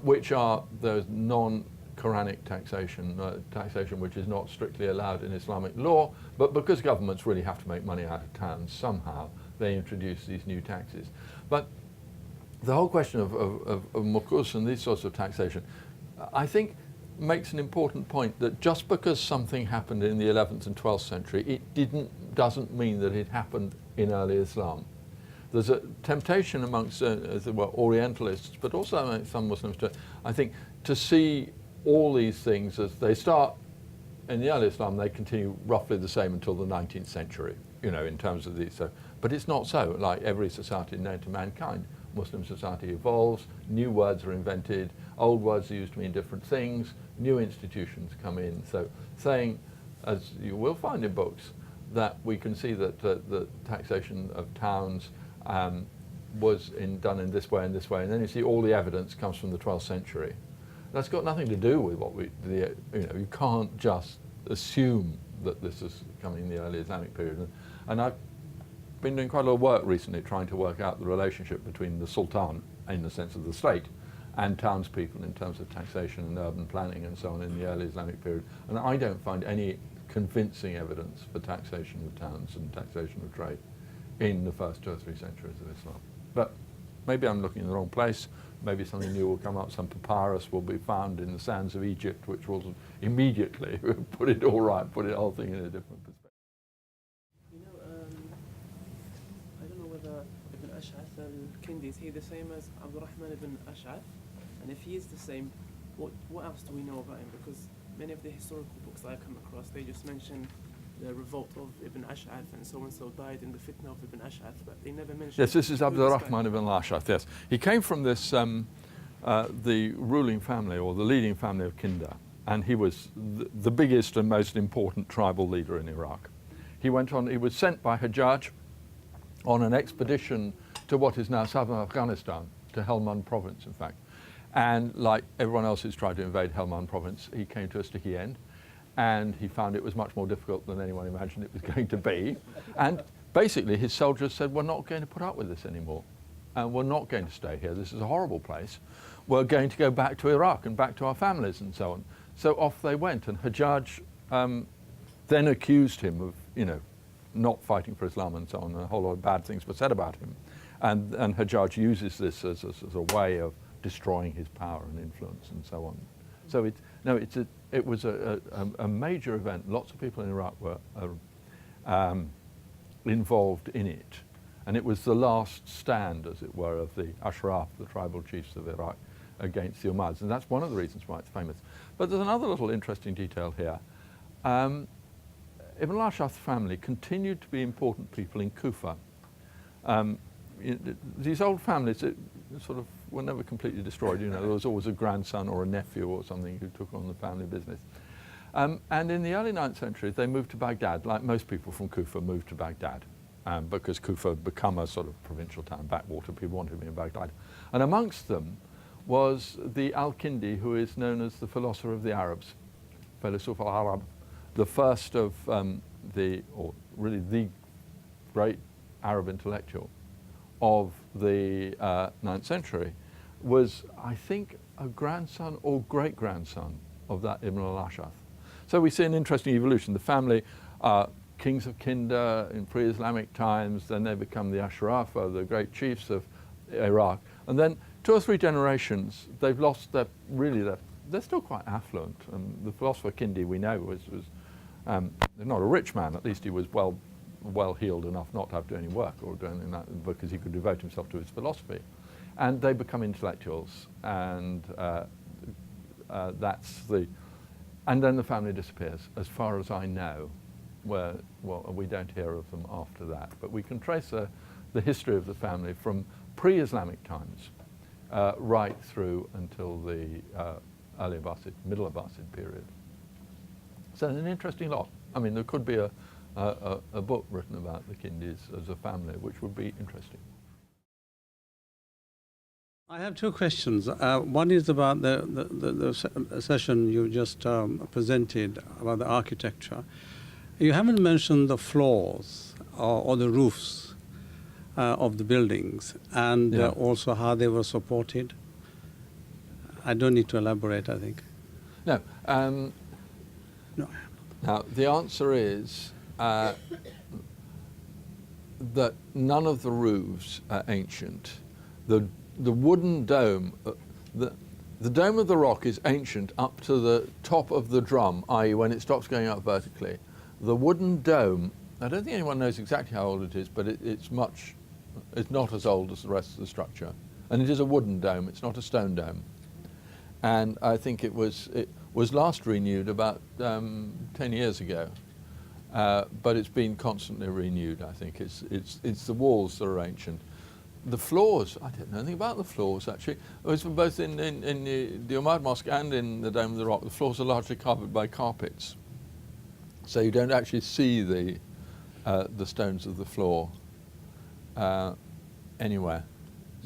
which are those non-Quranic taxation which is not strictly allowed in Islamic law, but because governments really have to make money out of towns somehow, they introduce these new taxes. But the whole question of mukus and these sorts of taxation, I think, makes an important point that just because something happened in the 11th and 12th century, it doesn't mean that it happened in early Islam. There's a temptation amongst Orientalists, but also amongst some Muslims, I think, to see all these things as they start in the early Islam, they continue roughly the same until the 19th century, in terms of these. But it's not so. Like every society known to mankind, Muslim society evolves, new words are invented, old words are used to mean different things, new institutions come in. So saying, as you will find in books, that we can see that the taxation of towns was done in this way and this way, and then you see all the evidence comes from the 12th century. That's got nothing to do with what you can't just assume that this is coming in the early Islamic period. And I've been doing quite a lot of work recently trying to work out the relationship between the Sultan, in the sense of the state, and townspeople in terms of taxation and urban planning and so on in the early Islamic period. And I don't find any convincing evidence for taxation of towns and taxation of trade in the first 2 or 3 centuries of Islam. But maybe I'm looking in the wrong place. Maybe something new will come up. Some papyrus will be found in the sands of Egypt, which will immediately put it all right, put the whole thing in a different perspective. You know, I don't know whether Ibn Ash'ath al-Kindi, is he the same as Abdurrahman ibn Ash'ath? And if he is the same, what else do we know about him? Because many of the historical books that I come across, they just mention the revolt of Ibn Ash'ath and so-and-so died in the fitna of Ibn Ash'ath, but they never mention... Yes, this is who Abdurrahman ibn Ash'ath, yes. He came from this, the ruling family, or the leading family of Kinda, and he was the biggest and most important tribal leader in Iraq. He was sent by Hajjaj on an expedition to what is now southern Afghanistan, to Helmand province, in fact. And like everyone else who's tried to invade Helmand province, he came to a sticky end. And he found it was much more difficult than anyone imagined it was going to be. And basically his soldiers said, we're not going to put up with this anymore. And we're not going to stay here. This is a horrible place. We're going to go back to Iraq and back to our families and so on. So off they went. And Hajjaj then accused him of, not fighting for Islam and so on. And a whole lot of bad things were said about him. And Hajjaj uses this as a way of destroying his power and influence and so on. So it was a major event. Lots of people in Iraq were involved in it. And it was the last stand, as it were, of the Ashraf, the tribal chiefs of Iraq, against the Umayyads. And that's one of the reasons why it's famous. But there's another little interesting detail here. Ibn al-Ash'ath's family continued to be important people in Kufa. These old families sort of were never completely destroyed. There was always a grandson or a nephew or something who took on the family business. And in the early 9th century, they moved to Baghdad, like most people from Kufa moved to Baghdad, because Kufa had become a sort of provincial town, backwater. People wanted to be in Baghdad. And amongst them was the Al-Kindi, who is known as the philosopher of the Arabs, Philosoph al-Arab, the first of the great Arab intellectual of the 9th century, was, I think, a grandson or great-grandson of that Ibn al-Ash'ath. So we see an interesting evolution. The family are kings of Kinda in pre-Islamic times, then they become the Ashraf, the great chiefs of Iraq. And then 2 or 3 generations, they've lost they're still quite affluent. The philosopher Kindi, we know, was not a rich man, at least he was well-heeled enough not to have to do any work or do anything like that, because he could devote himself to his philosophy. And they become intellectuals, and and then the family disappears, as far as I know. We don't hear of them after that. But we can trace the history of the family from pre-Islamic times right through until the early Abbasid, middle Abbasid period. So it's an interesting lot. I mean, there could be a book written about the Kindis as a family, which would be interesting. I have 2 questions. One is about the session you just presented about the architecture. You haven't mentioned the floors or the roofs of the buildings, and also how they were supported. I don't need to elaborate, I think. No. No. Now, the answer is that none of the roofs are ancient. The wooden dome, the dome of the rock is ancient up to the top of the drum, i.e. when it stops going up vertically. The wooden dome, I don't think anyone knows exactly how old it is, but it's not as old as the rest of the structure. And it is a wooden dome, it's not a stone dome. And I think it was last renewed about 10 years ago. But it's been constantly renewed, I think. It's the walls that are ancient. The floors, I don't know anything about the floors, actually. It was both in the Umayyad Mosque and in the Dome of the Rock. The floors are largely covered by carpets. So you don't actually see the stones of the floor anywhere.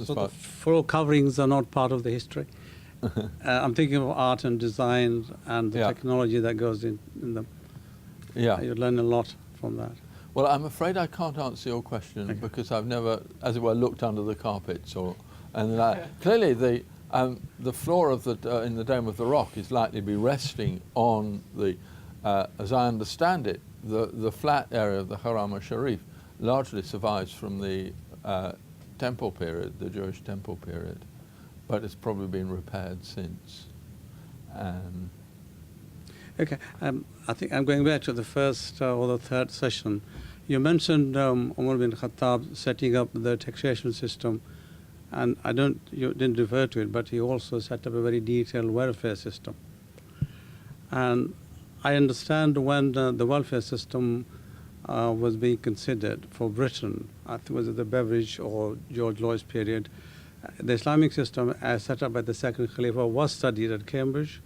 So the floor coverings are not part of the history? I'm thinking of art and design and the technology that goes in them. Yeah. You learn a lot from that. Well, I'm afraid I can't answer your question because I've never, as it were, looked under the carpets clearly the floor of in the Dome of the Rock is likely to be resting on the, as I understand it, the flat area of the Haram al-Sharif largely survives from the temple period, the Jewish temple period, but it's probably been repaired since. Okay, I think I'm going back to the first or the third session. You mentioned Umar bin Khattab setting up the taxation system, and you didn't refer to it, but he also set up a very detailed welfare system. And I understand when the welfare system was being considered for Britain, I think was it the Beveridge or George Lloyd's period, the Islamic system as set up by the second Khalifa was studied at Cambridge.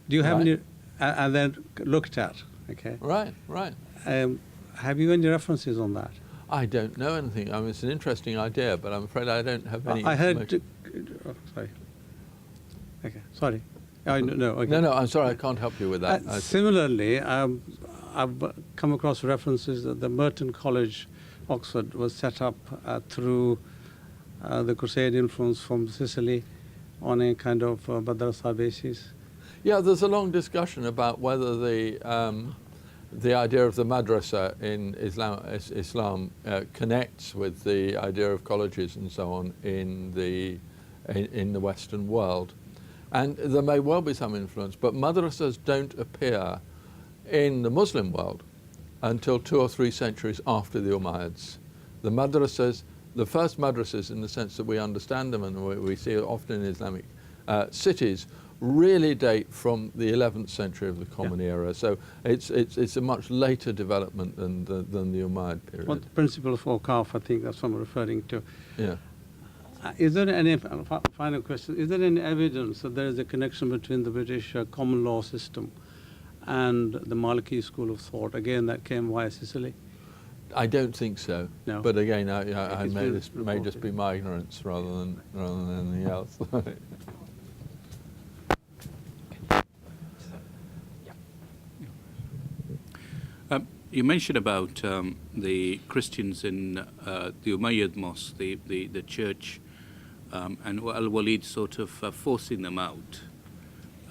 Do you have any, and then looked at, okay? Right, right. Have you any references on that? I don't know anything. I mean, it's an interesting idea, but I'm afraid I don't have any I heard, information. sorry. Okay, sorry. Oh, no, okay. No, I'm sorry, I can't help you with that. Similarly, I've come across references that the Merton College, Oxford, was set up through the Crusade influence from Sicily on a kind of madrasa basis. Yeah, there's a long discussion about whether the idea of the madrasa in Islam connects with the idea of colleges and so on in the Western world. And there may well be some influence, but madrasas don't appear in the Muslim world until 2 or 3 centuries after the Umayyads. The madrasas, the first madrasas in the sense that we understand them and we see it often in Islamic cities, really date from the 11th century of the Common Era. So it's a much later development than the Umayyad period. What the principle of Awqaf, I think that's what I'm referring to. Yeah. Is there any, final question, is there any evidence that there is a connection between the British common law system and the Maliki school of thought? Again, that came via Sicily? I don't think so. No. But again, this may just be my ignorance rather than anything else. You mentioned about the Christians in the Umayyad mosque, the church, and Al-Walid sort of forcing them out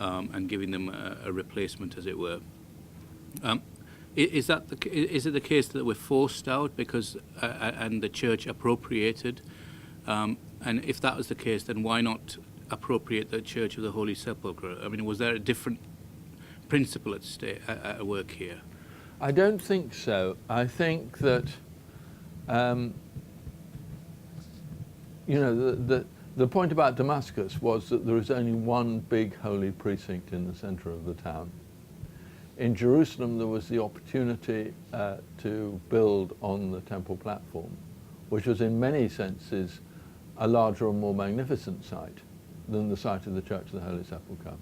and giving them a replacement, as it were. Is it the case that they were forced out because and the church appropriated? And if that was the case, then why not appropriate the Church of the Holy Sepulchre? I mean, was there a different principle at work here? I don't think so. I think that, the point about Damascus was that there is only one big holy precinct in the center of the town. In Jerusalem, there was the opportunity to build on the temple platform, which was in many senses a larger and more magnificent site than the site of the Church of the Holy Sepulchre.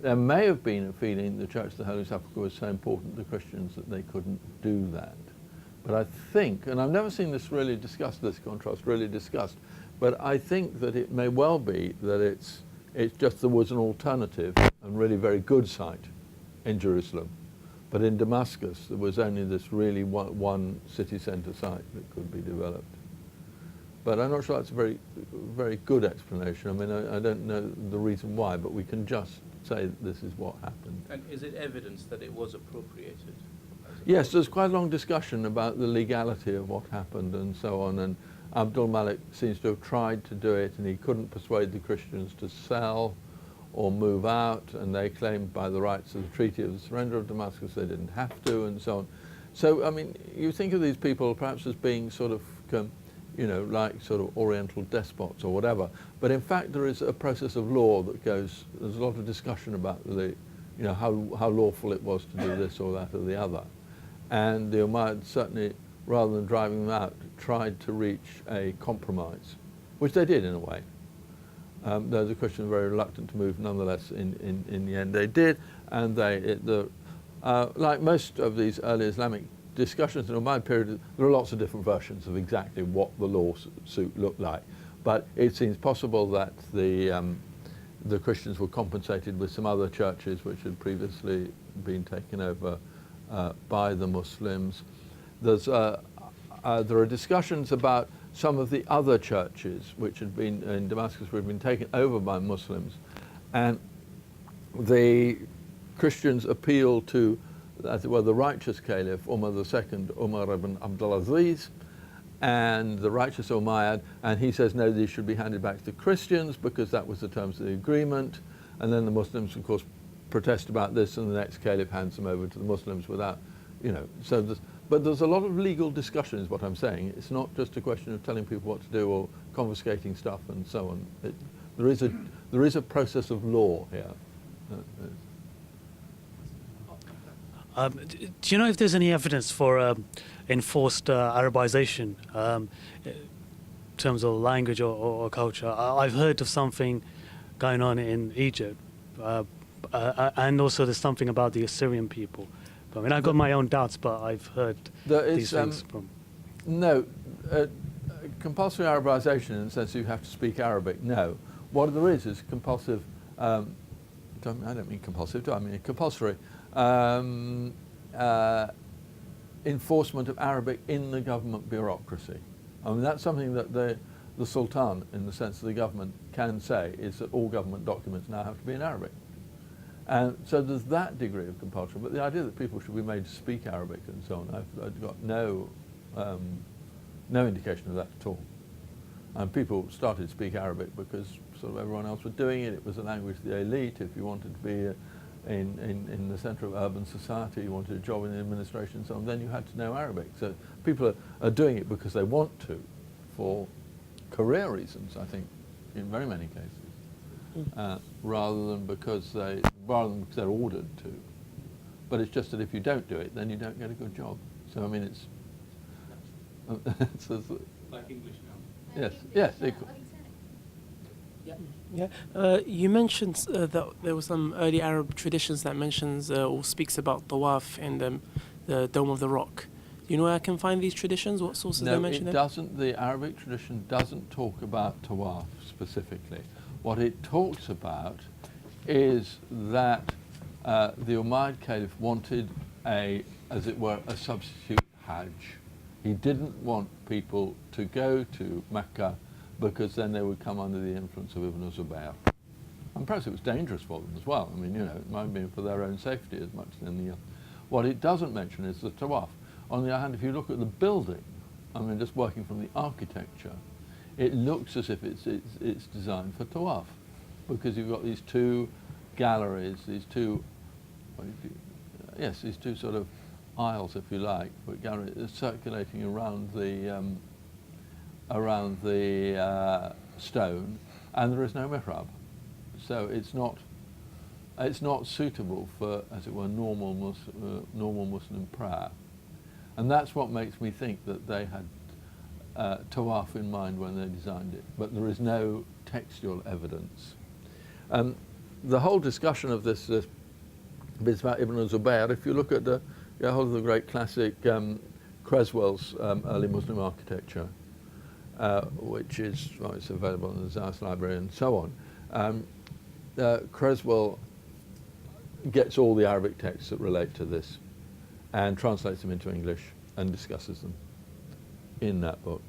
There may have been a feeling the Church of the Holy Sepulchre was so important to Christians that they couldn't do that. But I think, and I've never seen this really discussed, this contrast really discussed, but I think that it may well be that it's just there was an alternative and really very good site in Jerusalem. But in Damascus, there was only this really one city centre site that could be developed. But I'm not sure that's a very, very good explanation. I mean, I don't know the reason why, but we can just say that this is what happened. And is it evidence that it was appropriated? Yes, there's quite a long discussion about the legality of what happened and so on, and Abdul Malik seems to have tried to do it, and he couldn't persuade the Christians to sell or move out, and they claimed by the rights of the Treaty of the Surrender of Damascus they didn't have to, and so on. So, I mean, you think of these people perhaps as being sort of, like sort of Oriental despots or whatever, but in fact there is a process of law that goes, there's a lot of discussion about how lawful it was to do this or that or the other. And the Umayyads certainly, rather than driving them out, tried to reach a compromise, which they did in a way. Though the Christians were very reluctant to move, nonetheless, in the end they did, and like most of these early Islamic discussions in the Umayyad period, there are lots of different versions of exactly what the lawsuit looked like. But it seems possible that the Christians were compensated with some other churches which had previously been taken over by the Muslims. There are discussions about some of the other churches which had been in Damascus, which had been taken over by Muslims, and the Christians appealed to as it were, the righteous Caliph, Umar II, Umar ibn Abdulaziz, and the righteous Umayyad, and he says, no, these should be handed back to the Christians because that was the terms of the agreement. And then the Muslims, of course, protest about this, and the next Caliph hands them over to the Muslims without, so but there's a lot of legal discussion is what I'm saying. It's not just a question of telling people what to do or confiscating stuff and so on. There is a process of law here. Do you know if there's any evidence for enforced Arabization in terms of language or culture? I've heard of something going on in Egypt, and also there's something about the Assyrian people. I mean, I've got my own doubts, but I've heard these things from... No, compulsory Arabization in the sense you have to speak Arabic, no. What there is compulsive, I don't mean compulsive, do I mean compulsory enforcement of Arabic in the government bureaucracy. I mean, that's something that the Sultan, in the sense of the government, can say, is that all government documents now have to be in Arabic. And so there's that degree of compulsion, but the idea that people should be made to speak Arabic and so on, I've got no indication of that at all. And people started to speak Arabic because sort of everyone else was doing it. It was a language of the elite. If you wanted to be in the centre of urban society, you wanted a job in the administration and so on, then you had to know Arabic. So people are doing it because they want to, for career reasons, I think, in very many cases, rather than because they're ordered to. But it's just that if you don't do it, then you don't get a good job. So I mean, it's like English now. Yes. Yeah. You mentioned that there were some early Arab traditions that mentions or speaks about tawaf and the Dome of the Rock. Do you know where I can find these traditions? What sources they mention? No, it doesn't. The Arabic tradition doesn't talk about tawaf specifically. What it talks about is that the Umayyad Caliph wanted as it were, a substitute Hajj. He didn't want people to go to Mecca because then they would come under the influence of Ibn Zubayr. And perhaps it was dangerous for them as well. I mean, it might have been for their own safety as much as anything else. What it doesn't mention is the tawaf. On the other hand, if you look at the building, I mean, just working from the architecture, it looks as if it's designed for tawaf, because you've got these two galleries, these two sort of aisles, if you like, but galleries circulating around the stone, and there is no mihrab, so it's not suitable for, as it were, normal Muslim prayer, and that's what makes me think that they had tawaf in mind when they designed it. But there is no textual evidence. The whole discussion of this bit about Ibn Zubayr, if you look at the whole of the great classic Creswell's early Muslim architecture, which is it's available in the Zeiss Library and so on. Creswell gets all the Arabic texts that relate to this and translates them into English and discusses them in that book.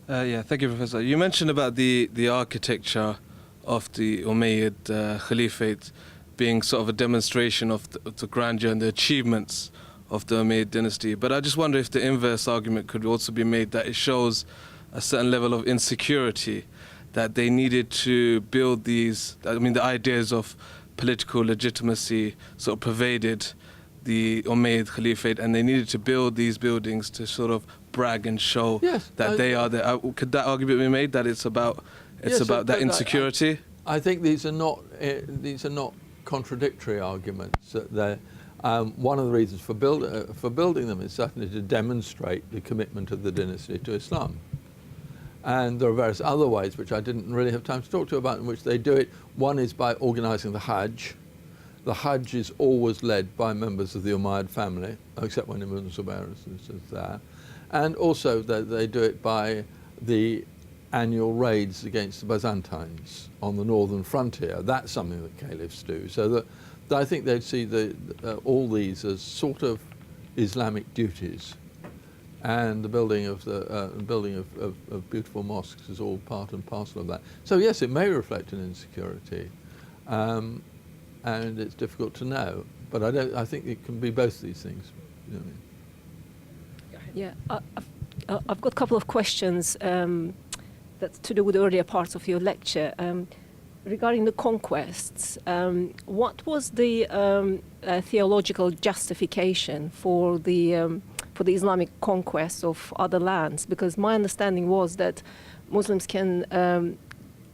Thank you, Professor. You mentioned about the architecture of the Umayyad Caliphate being sort of a demonstration of the grandeur and the achievements of the Umayyad dynasty. But I just wonder if the inverse argument could also be made, that it shows a certain level of insecurity, that they needed to build these, the ideas of political legitimacy sort of pervaded the Umayyad Caliphate, and they needed to build these buildings to sort of brag and show that they are there. Could that argument be made, that it's about that insecurity? I think these are not contradictory arguments. That one of the reasons for building them is certainly to demonstrate the commitment of the dynasty to Islam. And there are various other ways which I didn't really have time to talk to about in which they do it. One is by organising the Hajj. The Hajj is always led by members of the Umayyad family, except when Ibn Zubayr is there. And also they do it by the annual raids against the Byzantines on the northern frontier. That's something that caliphs do. So that I think they'd see all these as sort of Islamic duties, and the building of beautiful mosques is all part and parcel of that. So yes, it may reflect an insecurity, and it's difficult to know. But I think it can be both these things. You know what I mean? Yeah, I've got a couple of questions that's to do with the earlier parts of your lecture. Regarding the conquests, what was the theological justification for the Islamic conquest of other lands? Because my understanding was that Muslims can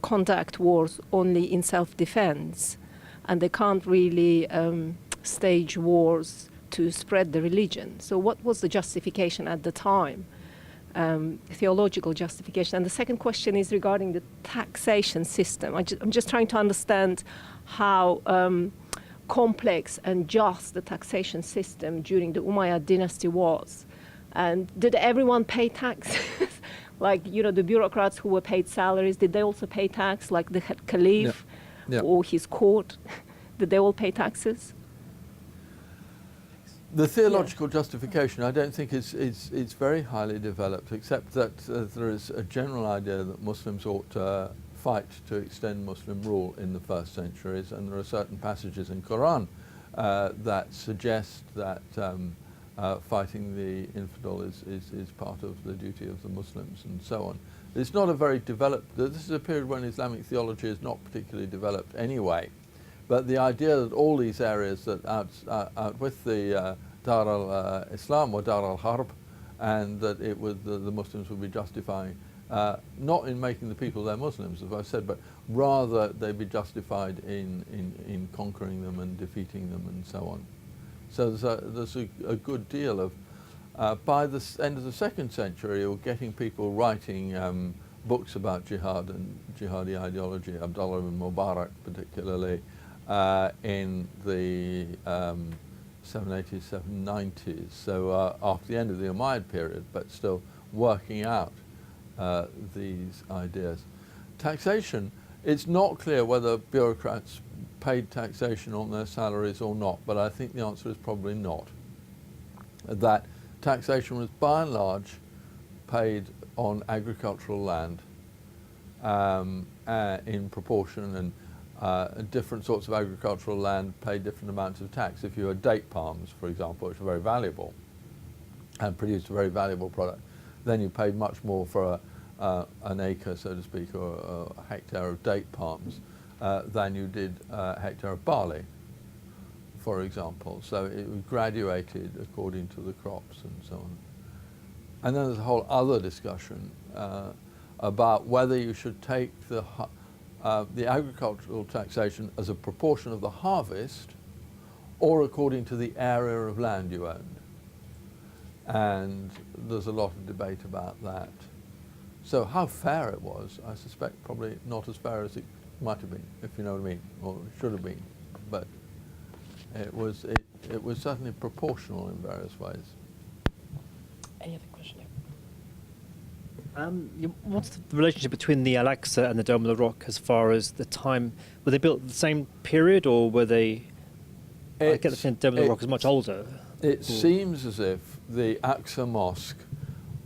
conduct wars only in self-defense, and they can't really stage wars to spread the religion. So what was the justification at the time? Theological justification. And the second question is regarding the taxation system. I'm just trying to understand how complex and just the taxation system during the Umayyad dynasty was. And did everyone pay taxes? Like, you know, the bureaucrats who were paid salaries, did they also pay tax, like the Caliph or his court? Did they all pay taxes? The theological justification, I don't think it's very highly developed, except that there is a general idea that Muslims ought to fight to extend Muslim rule in the first centuries, and there are certain passages in Quran that suggest that fighting the infidel is part of the duty of the Muslims and so on. It's not a very developed, this is a period when Islamic theology is not particularly developed anyway, but the idea that all these areas that out with the Dar al-Islam or Dar al-Harb, and that it would, the Muslims would be justifying, not in making the people their Muslims, as I said, but rather they'd be justified in conquering them and defeating them and so on. So there's a good deal of, by the end of the second century, you're getting people writing books about jihad and jihadi ideology, Abdullah ibn Mubarak particularly, in the 780s, 790s, so after the end of the Umayyad period, but still working out these ideas. Taxation, it's not clear whether bureaucrats paid taxation on their salaries or not, but I think the answer is probably not. That taxation was by and large paid on agricultural land in proportion, and different sorts of agricultural land paid different amounts of tax. If you had date palms, for example, which are very valuable and produced a very valuable product, then you paid much more for an acre, so to speak, or a hectare of date palms than you did a hectare of barley, for example. So it was graduated according to the crops and so on. And then there's a whole other discussion about whether you should take the agricultural taxation as a proportion of the harvest or according to the area of land you owned. And there's a lot of debate about that. So how fair it was, I suspect probably not as fair as it might have been, if you know what I mean, or should have been. But it was certainly proportional in various ways. Any other question? What's the relationship between the Al-Aqsa and the Dome of the Rock as far as the time? Were they built at the same period, or were they? I get the feeling the Dome of the Rock is much older. It seems as if the Aqsa Mosque,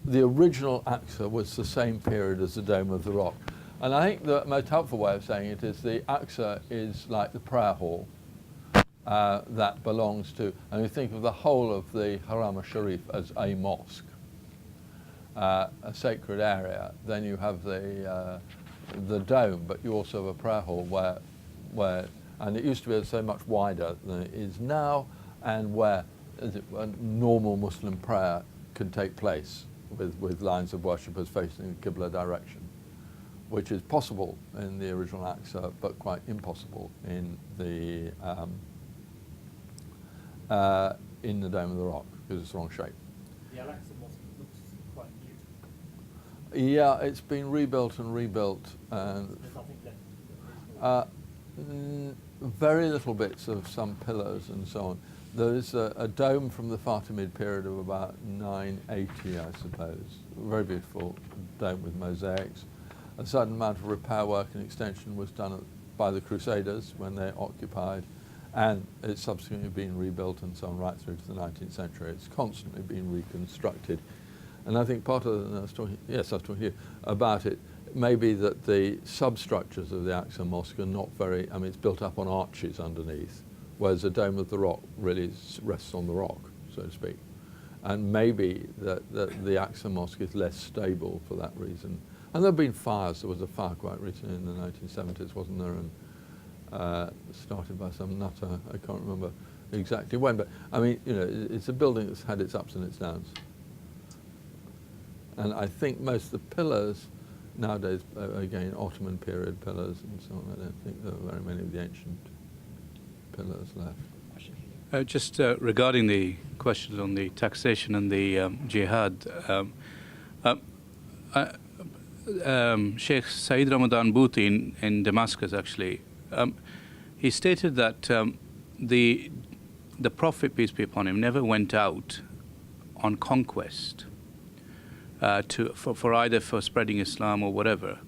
the original Aqsa, was the same period as the Dome of the Rock. And I think the most helpful way of saying it is the Aqsa is like the prayer hall that belongs to, and you think of the whole of the Haram al-Sharif as a mosque, a sacred area. Then you have the dome, but you also have a prayer hall where and it used to be so much wider than it is now, and where a normal Muslim prayer can take place with lines of worshippers facing the Qibla direction, which is possible in the original Aqsa, but quite impossible in the Dome of the Rock, because it's the wrong shape. The Al-Aqsa Mosque looks quite beautiful. Yeah, it's been rebuilt and rebuilt. There's nothing left. Very little bits of some pillars and so on. There is a dome from the Fatimid period of about 980, I suppose. A very beautiful dome with mosaics. A certain amount of repair work and extension was done by the Crusaders when they occupied, and it's subsequently been rebuilt and so on right through to the 19th century. It's constantly been reconstructed. And I think part of the, I was talking here about it, maybe that the substructures of the Aqsa Mosque are not very, I mean, it's built up on arches underneath, whereas the Dome of the Rock really rests on the rock, so to speak. And maybe that the Aqsa Mosque is less stable for that reason. And there have been fires. There was a fire quite recently in the 1970s, wasn't there? And started by some nutter. I can't remember exactly when. But I mean, you know, it's a building that's had its ups and its downs. And I think most of the pillars nowadays, again, Ottoman period pillars and so on. I don't think there are very many of the ancient pillars left. Just regarding the questions on the taxation and the jihad, Sheikh Said Ramadan Bhuti in Damascus, actually, he stated that the Prophet, peace be upon him, never went out on conquest for either for spreading Islam or whatever,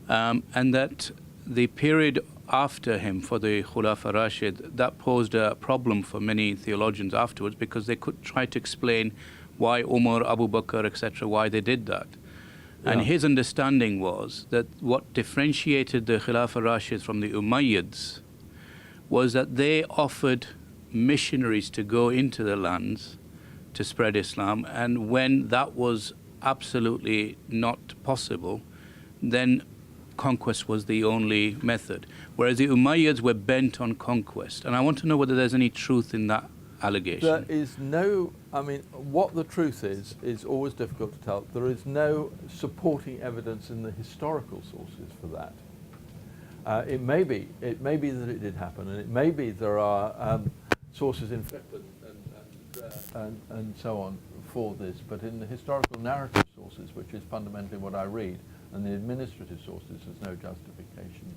and that the period after him for the Khulafa Rashid, that posed a problem for many theologians afterwards, because they could try to explain why Umar, Abu Bakr, etc., why they did that. Yeah. And his understanding was that what differentiated the Khulafa Rashids from the Umayyads was that they offered missionaries to go into the lands to spread Islam, and when that was absolutely not possible, then conquest was the only method, whereas the Umayyads were bent on conquest. And I want to know whether there's any truth in that allegation. There is no, I mean, what the truth is always difficult to tell. There is no supporting evidence in the historical sources for that. It may be that it did happen, and it may be there are sources in fiqh and so on for this, but in the historical narrative sources, which is fundamentally what I read, and the administrative sources, there's no justification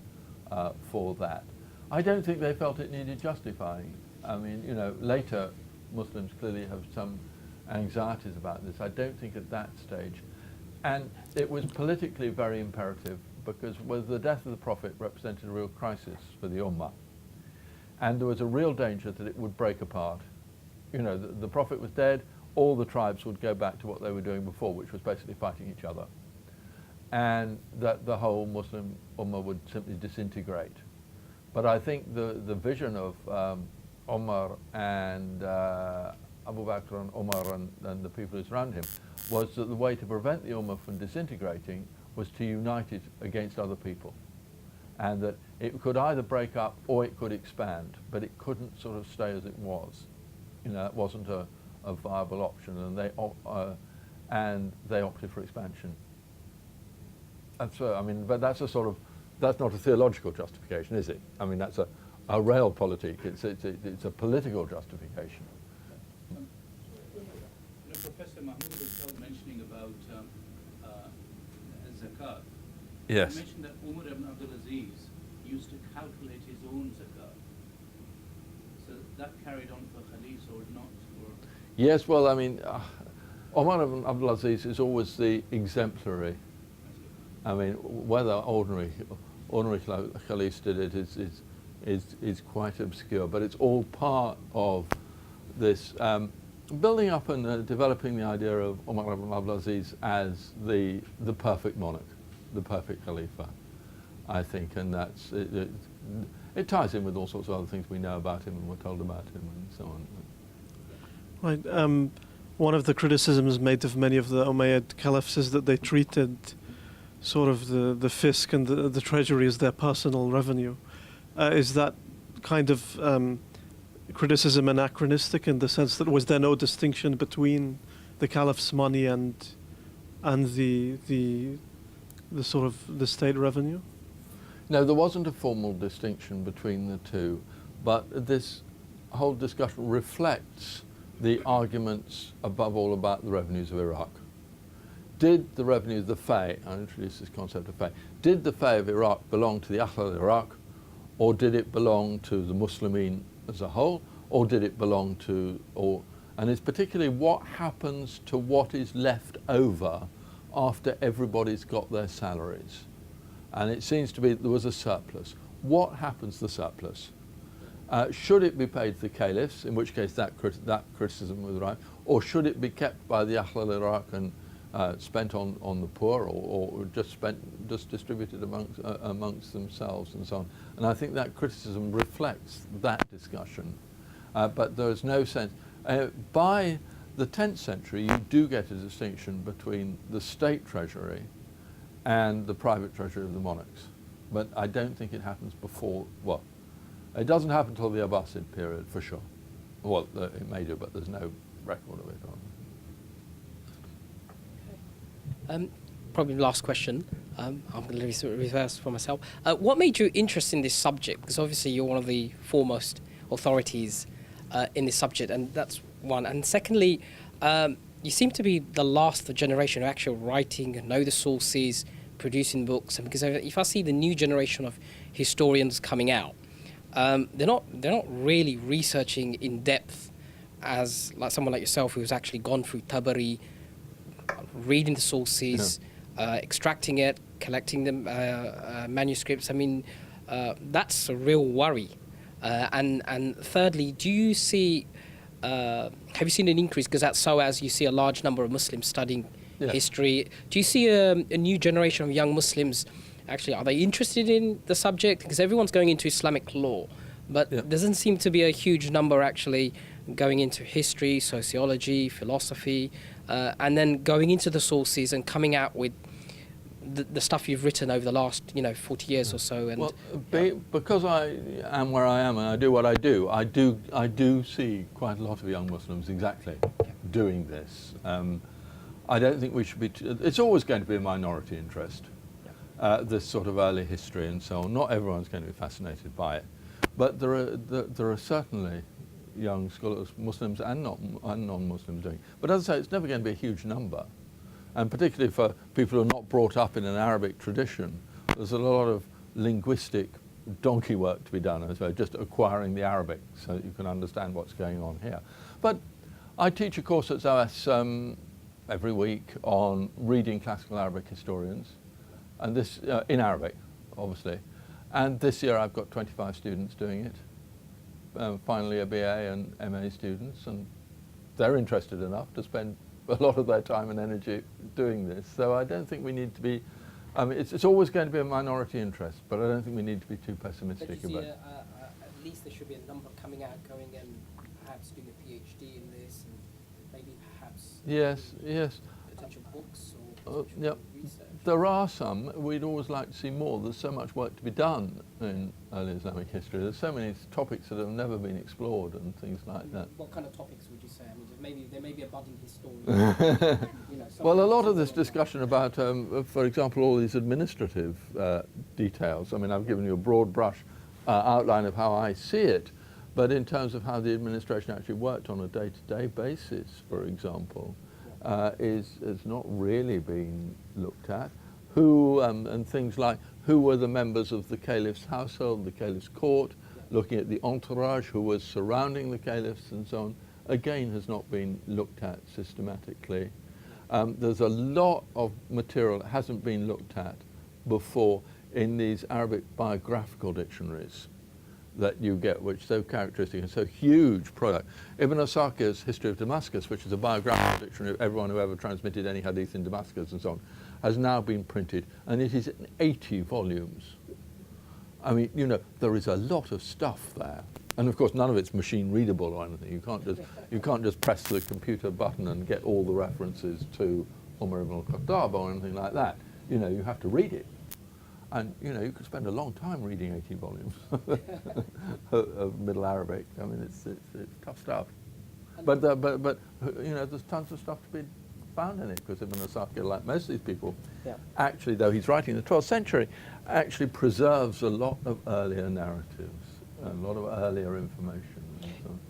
for that. I don't think they felt it needed justifying. I mean, you know, later Muslims clearly have some anxieties about this. I don't think at that stage. And it was politically very imperative, because with the death of the Prophet represented a real crisis for the Ummah. And there was a real danger that it would break apart. You know, the Prophet was dead, all the tribes would go back to what they were doing before, which was basically fighting each other. And that the whole Muslim Ummah would simply disintegrate. But I think the vision of Umar and Abu Bakr and Umar and the people who surround him was that the way to prevent the Ummah from disintegrating was to unite it against other people. And that it could either break up or it could expand, but it couldn't sort of stay as it was. You know, it wasn't a viable option, and they opted for expansion. And so, I mean, but that's not a theological justification, is it? I mean, that's a realpolitik. It's a political justification. You know, Professor Mahmoud was mentioning about zakat. Yes. He mentioned that Umar ibn Abdulaziz used to calculate his own zakat. So that carried on for Khalifs or not? Or Yes, well, I mean, Umar ibn Abdulaziz is always the exemplary. I mean, whether ordinary Caliphs did it is quite obscure, but it's all part of this building up and developing the idea of Umar ibn Abdulaziz as the perfect monarch, the perfect Khalifa, I think, and that's it ties in with all sorts of other things we know about him and we're told about him and so on. Right. One of the criticisms made of many of the Umayyad Caliphs is that they treated sort of the fisc and the treasury as their personal revenue. Is that kind of criticism anachronistic in the sense that was there no distinction between the Caliph's money and the sort of the state revenue? No, there wasn't a formal distinction between the two, but this whole discussion reflects the arguments above all about the revenues of Iraq. Did the revenues, the Fay, I introduced this concept of Fay, did the Fay of Iraq belong to the Ahl al-Iraq, or did it belong to the Muslimin as a whole, or did it belong to, and it's particularly what happens to what is left over after everybody's got their salaries. And it seems to be there was a surplus. What happens to the surplus? Should it be paid to the caliphs, in which case that criticism was right, or should it be kept by the Ahl al-Iraq and spent on the poor, or just spent just distributed amongst themselves and so on. And I think that criticism reflects that discussion. But there is no sense. By the 10th century, you do get a distinction between the state treasury and the private treasury of the monarchs. But I don't think it happens before, well, it doesn't happen until the Abbasid period, for sure. Well, it may do, but there's no record of it on. Probably the last question. I'm going to reverse for myself. What made you interested in this subject? Because obviously you're one of the foremost authorities in this subject, and that's one. And secondly, you seem to be the last generation of actual writing, know the sources, producing books. And because if I see the new generation of historians coming out, they're not really researching in depth as like someone like yourself who's actually gone through Tabari, reading the sources, extracting it, collecting the manuscripts. I mean, that's a real worry. And thirdly, do you see, have you seen an increase, because that's so as you see a large number of Muslims studying history, do you see a new generation of young Muslims, actually, are they interested in the subject? Because everyone's going into Islamic law, but there doesn't seem to be a huge number actually going into history, sociology, philosophy, and then going into the sources and coming out with the stuff you've written over the last 40 years or so. And well, because I am where I am and I do what I do, I do see quite a lot of young Muslims exactly doing this. I don't think we should be. It's always going to be a minority interest, this sort of early history and so on. Not everyone's going to be fascinated by it, but there are certainly young scholars, Muslims and non-Muslims doing it. But as I say, it's never going to be a huge number. And particularly for people who are not brought up in an Arabic tradition, there's a lot of linguistic donkey work to be done as well, just acquiring the Arabic so that you can understand what's going on here. But I teach a course at ZOS every week on reading classical Arabic historians, and this in Arabic, obviously. And this year I've got 25 students doing it, finally a BA and MA students, and they're interested enough to spend a lot of their time and energy doing this. So I don't think we need to be, I mean, it's always going to be a minority interest, but I don't think we need to be too pessimistic about it. At least there should be a number coming out, going and perhaps doing a PhD in this, and maybe perhaps potential books or potential research. There are some. We'd always like to see more. There's so much work to be done in early Islamic history. There's so many topics that have never been explored and things like that. What kind of topics would you say? I mean, there may be a budding historian. Well, a lot of this discussion about, for example, all these administrative details. I mean, I've given you a broad brush outline of how I see it, but in terms of how the administration actually worked on a day-to-day basis, for example, has not really been looked at. Who and things like who were the members of the caliph's household, the caliph's court, looking at the entourage who was surrounding the caliphs and so on, again has not been looked at systematically. There's a lot of material that hasn't been looked at before in these Arabic biographical dictionaries that you get, which are so characteristic and so huge product. Ibn Asakir's History of Damascus, which is a biographical dictionary of everyone who ever transmitted any hadith in Damascus and so on, has now been printed, and it is in 80 volumes. I mean, there is a lot of stuff there. And of course, none of it's machine readable or anything. You can't just press the computer button and get all the references to Umar ibn al-Khattab or anything like that. You have to read it. And you could spend a long time reading 80 volumes of Middle Arabic. I mean, it's tough stuff. But there's tons of stuff to be found in it, because Ibn Asakir, like most of these people, actually, though he's writing in the 12th century, actually preserves a lot of earlier narratives, a lot of earlier information.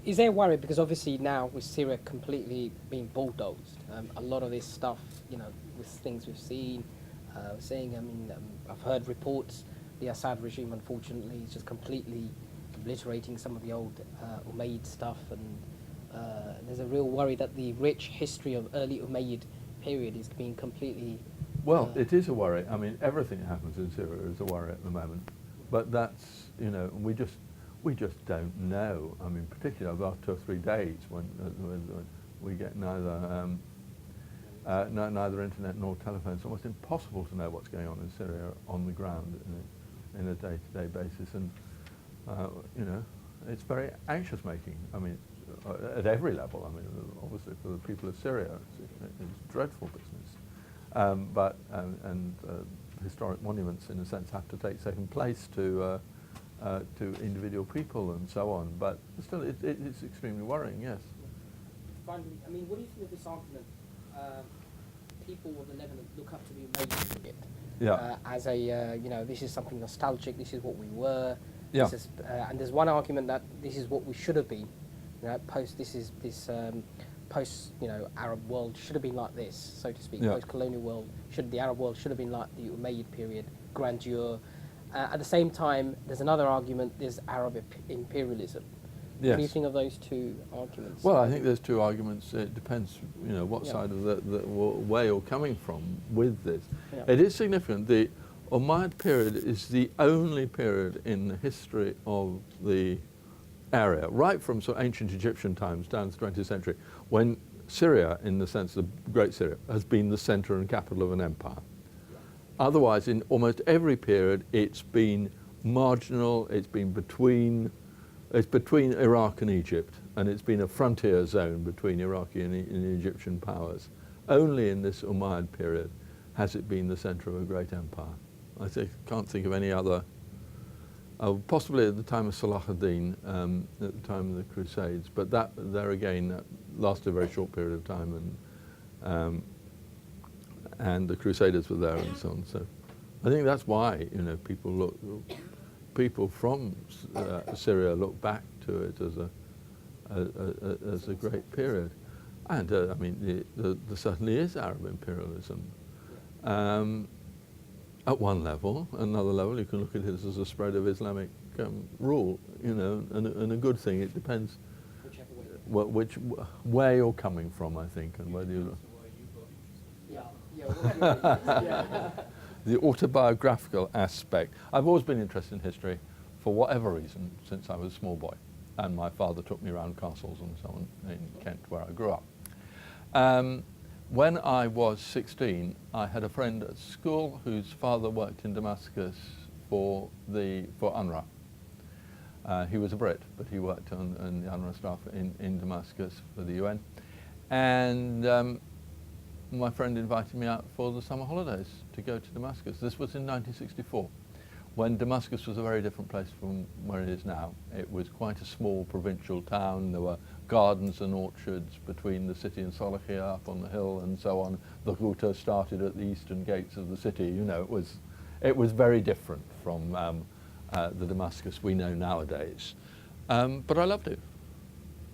Is there a worry, because obviously now with Syria completely being bulldozed, a lot of this stuff, with things we've seen, I've heard reports the Assad regime, unfortunately, is just completely obliterating some of the old Umayyad stuff, and there's a real worry that the rich history of early Umayyad period is being completely... Well, it is a worry. I mean, everything that happens in Syria is a worry at the moment. But that's, we just don't know. I mean, particularly over 2 or 3 days when we get neither neither internet nor telephone. It's almost impossible to know what's going on in Syria on the ground in a day-to-day basis, and you know, it's very anxious making. I mean, at every level. I mean, obviously for the people of Syria, it's dreadful business. But historic monuments, in a sense, have to take second place to individual people and so on. But still, it's extremely worrying. Yes. Finally, I mean, what do you think of this argument? People of the Lebanon look up to the Umayyad period as a, you know, this is something nostalgic, this is what we were, this is, and there's one argument that this is what we should have been, you know, post, you know, Arab world should have been like this, so to speak, post-colonial world, the Arab world should have been like the Umayyad period, grandeur. At the same time, there's another argument, there's Arab imperialism. Yes. What do you think of those two arguments? Well, I think there's two arguments. It depends, you know, what side of the way you're coming from with this. Yeah. It is significant. The Umayyad period is the only period in the history of the area, right from sort of ancient Egyptian times down to the 20th century, when Syria, in the sense of Great Syria, has been the center and capital of an empire. Otherwise, in almost every period, it's been marginal, it's been between Iraq and Egypt, and it's been a frontier zone between Iraqi and Egyptian powers. Only in this Umayyad period has it been the center of a great empire. I can't think of any other, possibly at the time of Salah ad-Din, at the time of the Crusades, but that lasted a very short period of time, and the Crusaders were there and so on. So I think that's why, you know, people from Syria look back to it as a great period. And I mean, there certainly is Arab imperialism. At one level, another level, you can look at it as a spread of Islamic rule, you know, and a good thing. It depends which where you're coming from, I think, and whether you. The autobiographical aspect. I've always been interested in history, for whatever reason, since I was a small boy, and my father took me around castles and so on in Kent, where I grew up. When I was 16, I had a friend at school whose father worked in Damascus for UNRWA. He was a Brit, but he worked on the UNRWA staff in Damascus for the UN. And my friend invited me out for the summer holidays to go to Damascus. This was in 1964, when Damascus was a very different place from where it is now. It was quite a small provincial town. There were gardens and orchards between the city and Salahiyah up on the hill and so on. The Ghouta started at the eastern gates of the city. You know, it was very different from the Damascus we know nowadays. But I loved it.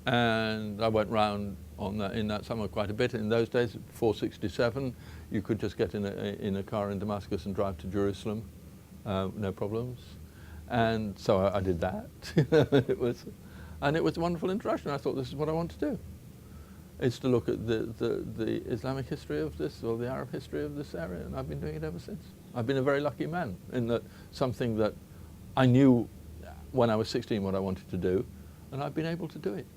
And I went round in that summer quite a bit. In those days, 467, you could just get in a car in Damascus and drive to Jerusalem, no problems. And so I did that. It was a wonderful introduction. I thought, this is what I want to do. It's to look at the Islamic history of this, or the Arab history of this area, and I've been doing it ever since. I've been a very lucky man in that something that I knew when I was 16 what I wanted to do, and I've been able to do it.